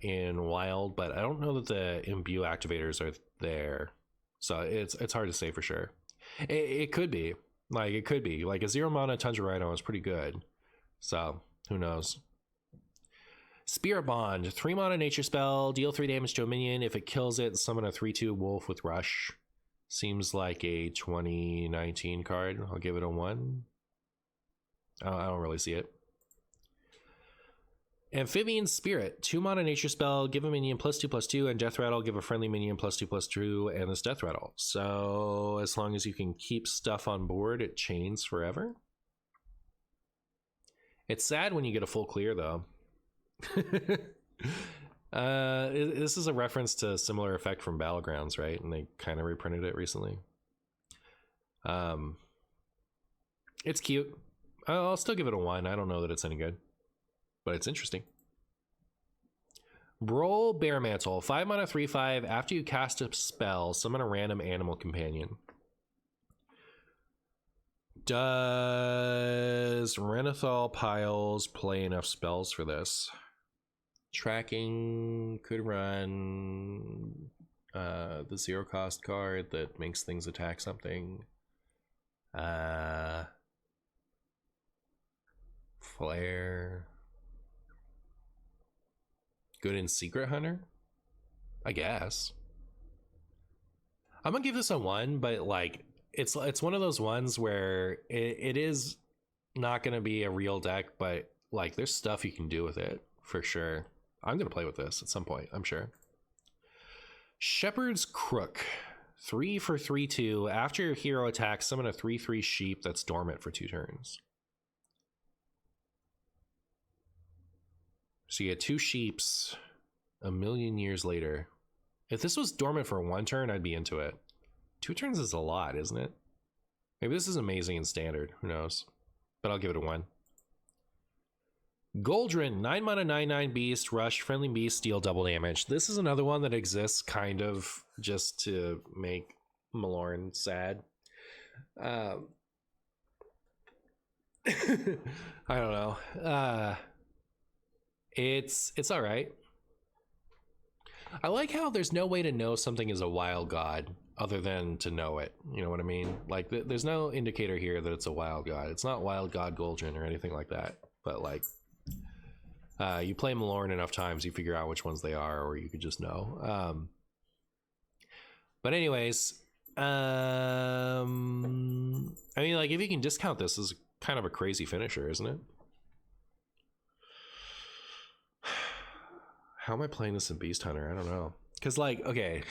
in wild, but I don't know that the imbue activators are there, so it's hard to say for sure. It could be like a 0 mana Tundra Rhino is pretty good, so who knows. Spirit Bond, 3 mana nature spell, deal 3 damage to a minion. If it kills it, summon a 3/2 wolf with rush. Seems like a 2019 card. I'll give it a 1. I don't really see it. Amphibian Spirit, 2 mana nature spell, give a minion +2/+2, and death rattle, give a friendly minion +2/+2, and this death rattle. So as long as you can keep stuff on board, it chains forever. It's sad when you get a full clear though. This is a reference to a similar effect from Battlegrounds, right? And they kind of reprinted it recently. It's cute. I'll still give it a 1. I don't know that it's any good, but it's interesting. Brawl Bear Mantle, 5 mana 3/5. After you cast a spell, summon a random animal companion. Does Renathal Piles play enough spells for this? Tracking could run the 0 cost card that makes things attack something. Flare. Good in Secret Hunter? I guess. I'm gonna give this a 1, but like it's one of those ones where it is not gonna be a real deck, but like there's stuff you can do with it for sure. I'm gonna play with this at some point, I'm sure. Shepherd's Crook, 3 for 3/2. After your hero attacks, summon a 3/3 sheep that's dormant for 2 turns. So you get 2 sheeps a million years later. If this was dormant for 1 turn, I'd be into it. 2 turns is a lot, isn't it? Maybe this is amazing in standard, who knows? But I'll give it a 1. Goldrin, 9 mana 9/9 beast, rush, friendly beast, deal double damage. This is another one that exists kind of just to make Malorn sad. I don't know. It's all right. I like how there's no way to know something is a wild god other than to know it. You know what I mean? Like there's no indicator here that it's a wild god. It's not wild god Goldrin or anything like that. But like, you play Malorn enough times, you figure out which ones they are, or you could just know. But anyways, I mean, like, if you can discount this, is kind of a crazy finisher, isn't it? How am I playing this in Beast Hunter? I don't know. Because, like, okay,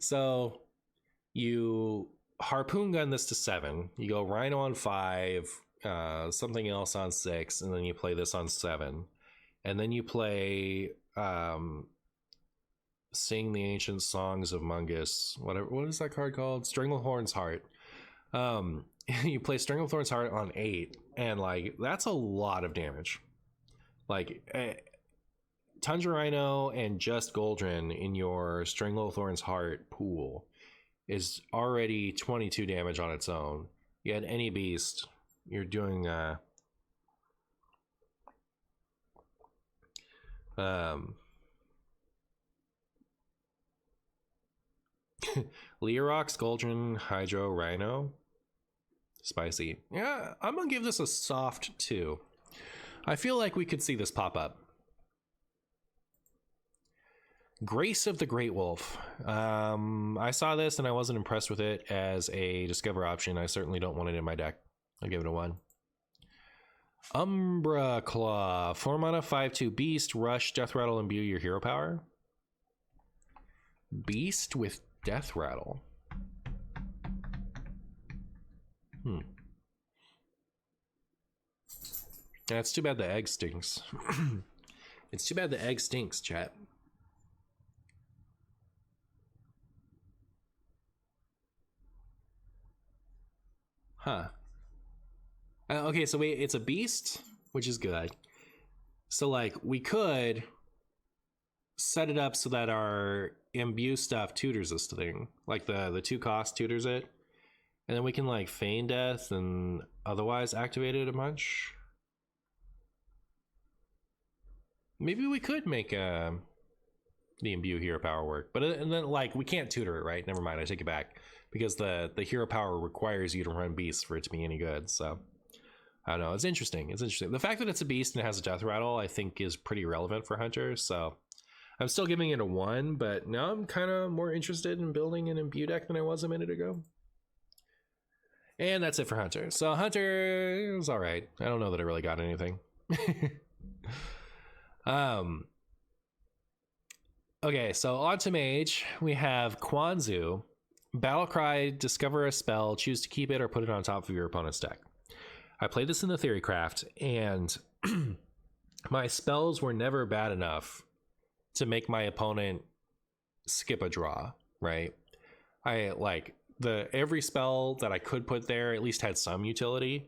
so you harpoon gun this to 7, you go Rhino on 5, something else on 6, and then you play this on 7, and then you play Sing the Ancient Songs of Mungus. Whatever, what is that card called? Stranglethorn's Heart. You play Stranglethorn's Heart on 8, and like that's a lot of damage. Like Tundra Rhino and just Goldrin in your Stranglethorn's Heart pool is already 22 damage on its own. You had any beast, you're doing Leorox, Goldrin, Hydro, Rhino. Spicy. Yeah, I'm gonna give this a soft 2. I feel like we could see this pop up. Grace of the Great Wolf. I saw this and I wasn't impressed with it as a discover option. I certainly don't want it in my deck. I'll give it a 1. Umbra Claw. 4 mana, 5/2 beast, rush, death rattle, imbue your hero power. Beast with death rattle. Yeah, it's too bad the egg stinks. It's too bad the egg stinks, chat. Huh. Okay, so wait, it's a beast, which is good. So like we could set it up so that our imbue stuff tutors this thing, like the 2 cost tutors it, and then we can like feign death and otherwise activate it a bunch. Maybe we could make the imbue hero power work, but and then like we can't tutor it, right? Never mind, I take it back, because the hero power requires you to run beasts for it to be any good. So I don't know, it's interesting. It's interesting. The fact that it's a beast and it has a death rattle, I think, is pretty relevant for Hunter. So I'm still giving it a 1, but now I'm kind of more interested in building an imbue deck than I was a minute ago. And that's it for Hunter. So Hunter is all right. I don't know that I really got anything. Okay, so on to Mage. We have Kwanzu. Battlecry, discover a spell, choose to keep it or put it on top of your opponent's deck. I played this in the Theorycraft, and my spells were never bad enough to make my opponent skip a draw, right? I like every spell that I could put there at least had some utility,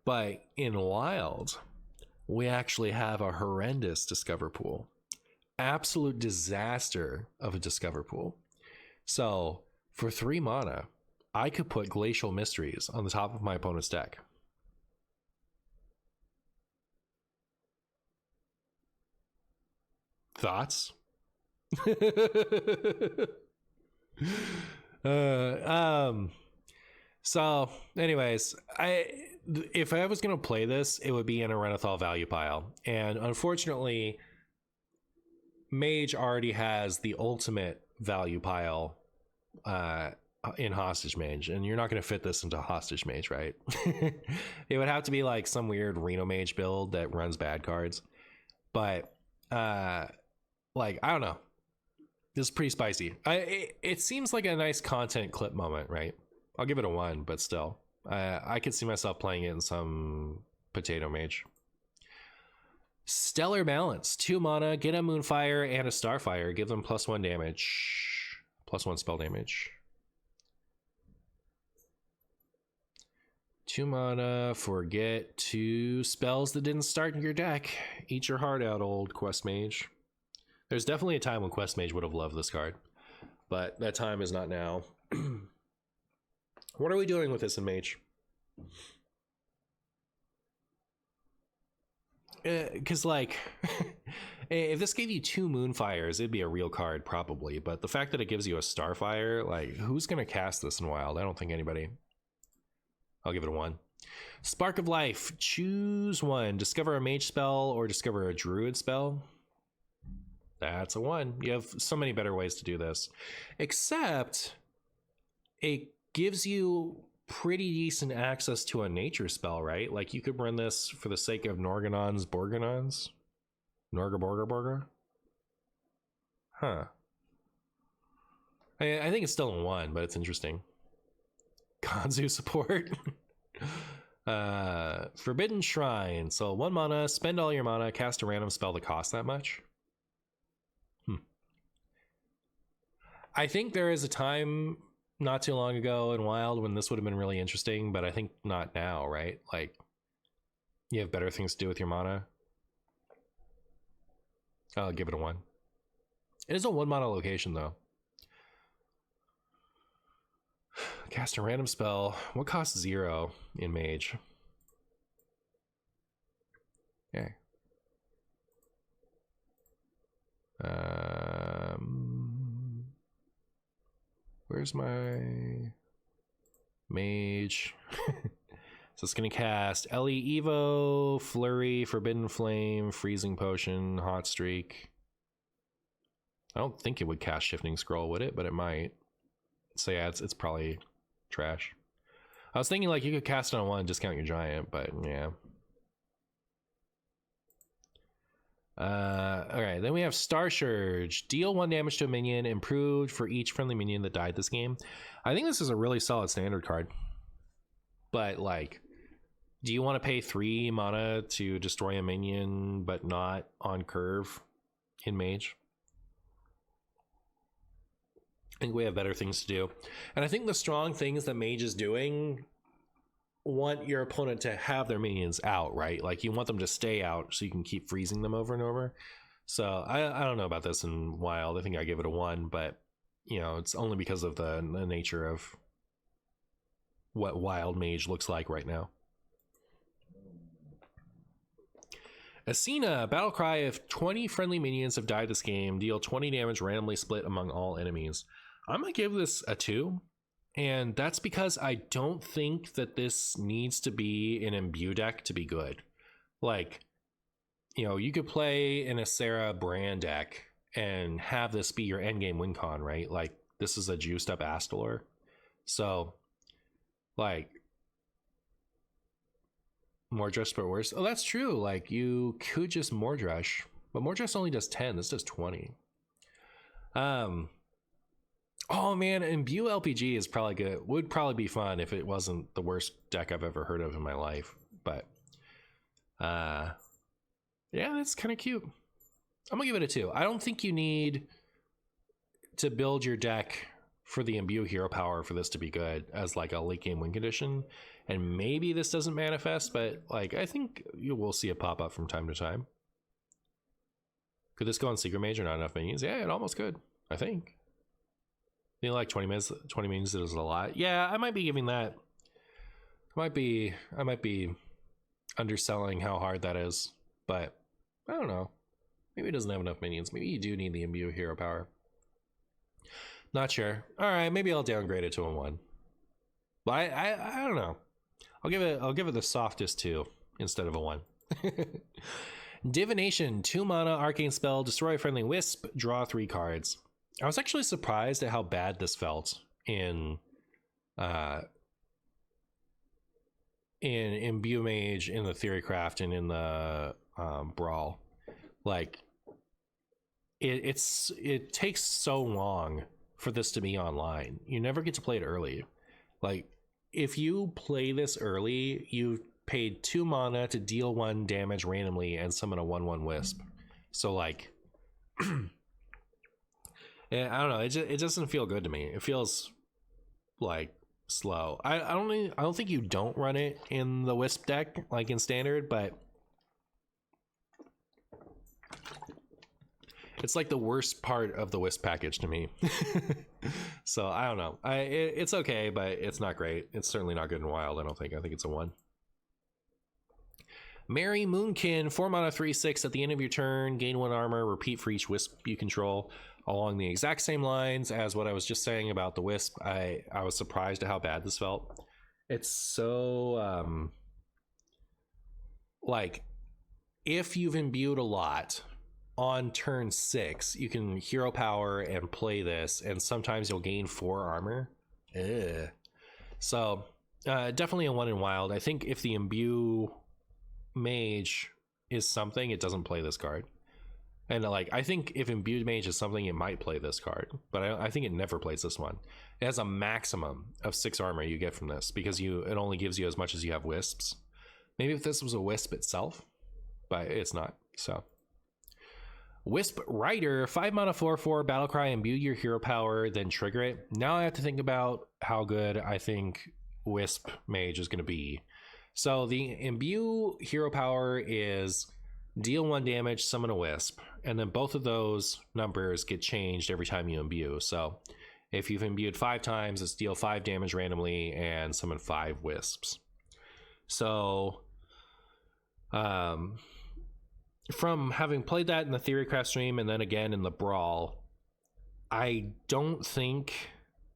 but in Wild, we actually have a horrendous discover pool. Absolute disaster of a discover pool. So for 3 mana, I could put Glacial Mysteries on the top of my opponent's deck. Thoughts? So anyways, if I was gonna play this, it would be in a Renathal value pile, and unfortunately Mage already has the ultimate value pile in Hostage Mage, and you're not going to fit this into Hostage Mage, right? It would have to be like some weird Reno Mage build that runs bad cards, but like, I don't know, this is pretty spicy. It seems like a nice content clip moment, right? I'll give it a 1, but still I could see myself playing it in some Potato Mage. Stellar Balance. 2 mana, get a Moonfire and a Starfire, give them +1 damage, +1 spell damage. 2 mana, forget 2 spells that didn't start in your deck. Eat your heart out, old Quest Mage. There's definitely a time when Quest Mage would have loved this card, but that time is not now. What are we doing with this in Mage? Because like if this gave you 2 Moonfires, it'd be a real card probably, but the fact that it gives you a Starfire, like, who's gonna cast this in Wild? I don't think anybody. I'll give it a 1. Spark of Life. Choose 1. Discover a Mage spell or discover a Druid spell. That's a 1. You have so many better ways to do this, except it gives you pretty decent access to a nature spell, right? Like you could run this for the sake of Norganon's Borganons. Norga Borga Borga? Huh. I think it's still in 1, but it's interesting. Kanzu support. Forbidden Shrine. So 1 mana, spend all your mana, cast a random spell that costs that much. I think there is a time not too long ago in Wild when this would have been really interesting, but I think not now, right? Like, you have better things to do with your mana. I'll give it a 1. It is a 1 mana location, though. Cast a random spell. What costs 0 in Mage? Okay. Where's my Mage? So it's gonna cast Ellie Evo, Flurry, Forbidden Flame, Freezing Potion, Hot Streak. I don't think it would cast Shifting Scroll, would it? But it might. So yeah, it's probably trash. I was thinking like you could cast it on 1 and discount your giant, but yeah. Alright, then we have Star Surge. Deal 1 damage to a minion, improved for each friendly minion that died this game. I think this is a really solid standard card. But like, do you want to pay 3 mana to destroy a minion but not on curve in Mage? I think we have better things to do. And I think the strong things that Mage is doing want your opponent to have their minions out, right? Like you want them to stay out so you can keep freezing them over and over. So I don't know about this in Wild. I think I give it a 1, but you know, it's only because of the nature of what Wild Mage looks like right now. Asina, battle cry. If 20 friendly minions have died this game, deal 20 damage randomly split among all enemies. I'm gonna give this a 2, and that's because I don't think that this needs to be an imbue deck to be good. Like, you know, you could play an Asera brand deck and have this be your endgame win con, right? Like, this is a juiced up Astalor. So, like, Mordresh but worse. Oh, that's true. Like, you could just Mordresh, but Mordresh only does 10. This does 20. Oh man, Imbue LPG is probably good. Would probably be fun if it wasn't the worst deck I've ever heard of in my life. But yeah, that's kind of cute. I'm gonna give it a 2. I don't think you need to build your deck for the Imbue hero power for this to be good as like a late game win condition. And maybe this doesn't manifest, but like I think you will see it pop up from time to time. Could this go on Secret Mage or not enough minions? Yeah, it almost could, I think. You know, like 20 minions is a lot. Yeah, I might be giving that. I might be underselling how hard that is, but I don't know. Maybe it doesn't have enough minions. Maybe you do need the Imbue hero power. Not sure. All right, maybe I'll downgrade it to a 1. But I don't know. I'll give it the softest 2 instead of a 1. Divination, 2 mana, arcane spell, destroy a friendly wisp, draw 3 cards. I was actually surprised at how bad this felt in Imbue Mage, in the Theorycraft, and in the Brawl. Like, it takes so long for this to be online. You never get to play it early. Like, if you play this early, you've paid 2 mana to deal 1 damage randomly and summon a 1/1 wisp. So like I don't know, it doesn't feel good to me. It feels like slow. I don't think you don't run it in the wisp deck like in standard, but it's like the worst part of the wisp package to me. So I don't know. It's okay, but it's not great. It's certainly not good in Wild. I think it's a 1. Mary Moonkin, 4 mana, 3/6. At the end of your turn, gain 1 armor. Repeat for each wisp you control. Along the exact same lines as what I was just saying about the wisp. I was surprised at how bad this felt. It's so like, if you've imbued a lot on turn 6, you can hero power and play this, and sometimes you'll gain 4 armor. Ugh. So definitely a 1 in Wild. I think if the Imbue Mage is something, it doesn't play this card. And like, I think if Imbued Mage is something, it might play this card, but I think it never plays this one. It has a maximum of 6 armor you get from this because it only gives you as much as you have wisps. Maybe if this was a wisp itself, but it's not. So Wisp Rider, 5 mana 4/4 Battlecry, imbue your hero power, then trigger it. Now I have to think about how good I think Wisp Mage is going to be. So the imbue hero power is deal 1 damage, summon a wisp, and then both of those numbers get changed every time you imbue. So if you've imbued 5 times, it's deal 5 damage randomly and summon 5 wisps. So from having played that in the Theorycraft stream and then again in the Brawl, I don't think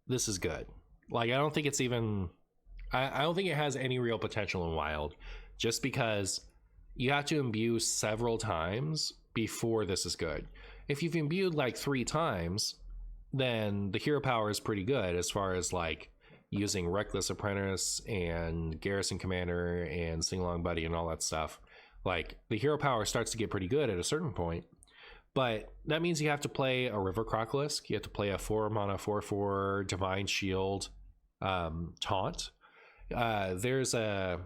this is good. Like, I don't think it's even... I don't think it has any real potential in Wild, just because you have to imbue several times before this is good. If you've imbued like 3 times, then the hero power is pretty good as far as like using Reckless Apprentice and Garrison Commander and Sing Along Buddy and all that stuff. Like, the hero power starts to get pretty good at a certain point, but that means you have to play a River Crocolisk, you have to play a 4 mana 4/4 Divine Shield taunt. There's a...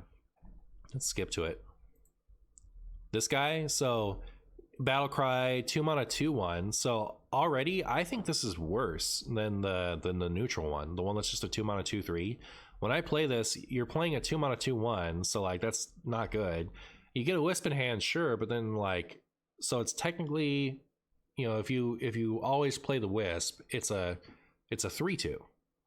let's skip to it. This guy, so Battlecry, 2 mana 2/1. So already I think this is worse than the neutral one, the one that's just a 2 mana 2/3. When I play this, you're playing a 2 mana 2/1, so like that's not good. You get a wisp in hand, sure, but then like, so it's technically, you know, if you always play the wisp, it's a 3/2,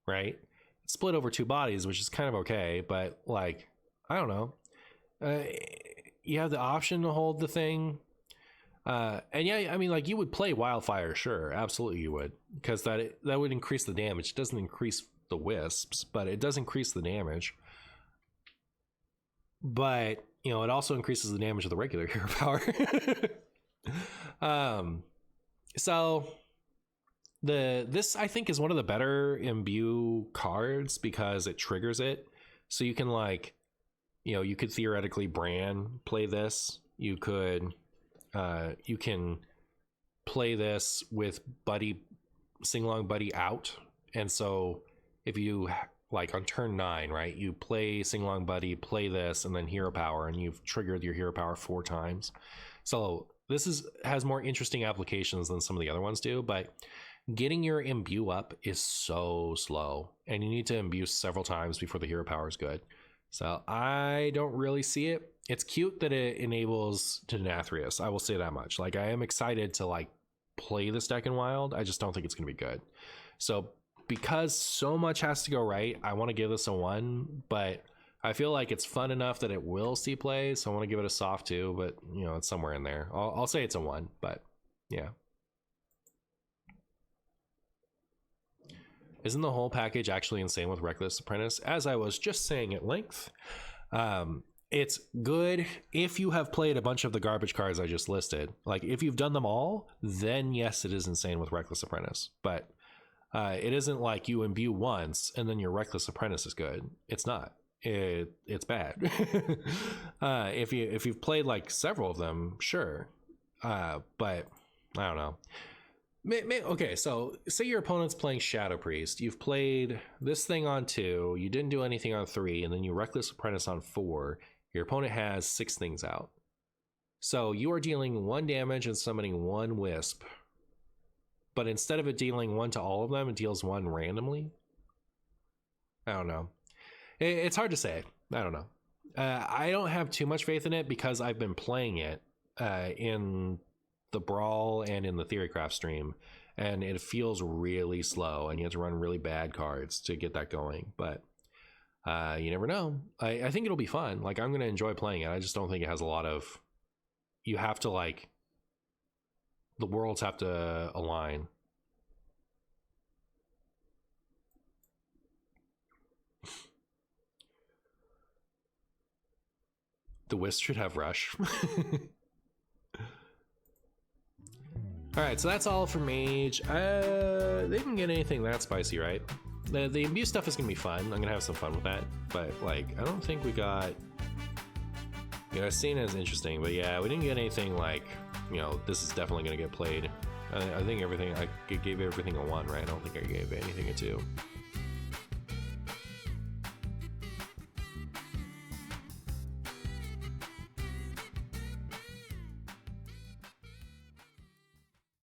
right? It's split over 2 bodies, which is kind of okay, but like, I don't know. You have the option to hold the thing. And yeah, I mean, like, you would play Wildfire, sure, absolutely you would, because that would increase the damage. It doesn't increase the wisps, but it does increase the damage. But, you know, it also increases the damage of the regular hero power. So this I think is one of the better imbue cards because it triggers it. So you can, like, you know, you could theoretically Bran play this. You can play this with Buddy, Sing Along Buddy out. And so if you, like, on turn 9, right, you play Sing Along Buddy, play this, and then hero power, and you've triggered your hero power 4 times. So this has more interesting applications than some of the other ones do, but getting your imbue up is so slow, and you need to imbue several times before the hero power is good. So I don't really see it. It's cute that it enables Denathrius, I will say that much. Like, I am excited to like play this deck in Wild. I just don't think it's gonna be good. So because so much has to go right, I want to give this a 1, but I feel like it's fun enough that it will see play, so I want to give it a soft 2, but you know, it's somewhere in there. I'll say it's a 1, but yeah. Isn't the whole package actually insane with Reckless Apprentice? As I was just saying at length, it's good if you have played a bunch of the garbage cards I just listed. Like, if you've done them all, then yes, it is insane with Reckless Apprentice. But it isn't like you imbue once and then your Reckless Apprentice is good. It's not. It's bad. If you've played like several of them, sure. But I don't know. Okay, so say your opponent's playing Shadow Priest. You've played this thing on 2, you didn't do anything on 3, and then you Reckless Apprentice on 4. Your opponent has 6 things out. So you are dealing 1 damage and summoning 1 wisp. But instead of it dealing 1 to all of them, it deals 1 randomly. I don't know. It's hard to say. I don't know. I don't have too much faith in it because I've been playing it in the Brawl and in the Theorycraft stream, and it feels really slow, and you have to run really bad cards to get that going. But you never know. I think it'll be fun. Like, I'm gonna enjoy playing it. I just don't think it has a lot of... You have to, like... The worlds have to align. The Wisp should have Rush. Alright, so that's all for Mage. They didn't get anything that spicy, right? The imbue stuff is gonna be fun. I'm gonna have some fun with that. But like, I don't think we got. You know, scene is interesting, but yeah, we didn't get anything like, you know, this is definitely gonna get played. I think everything I gave everything a 1, right? I don't think I gave anything a 2.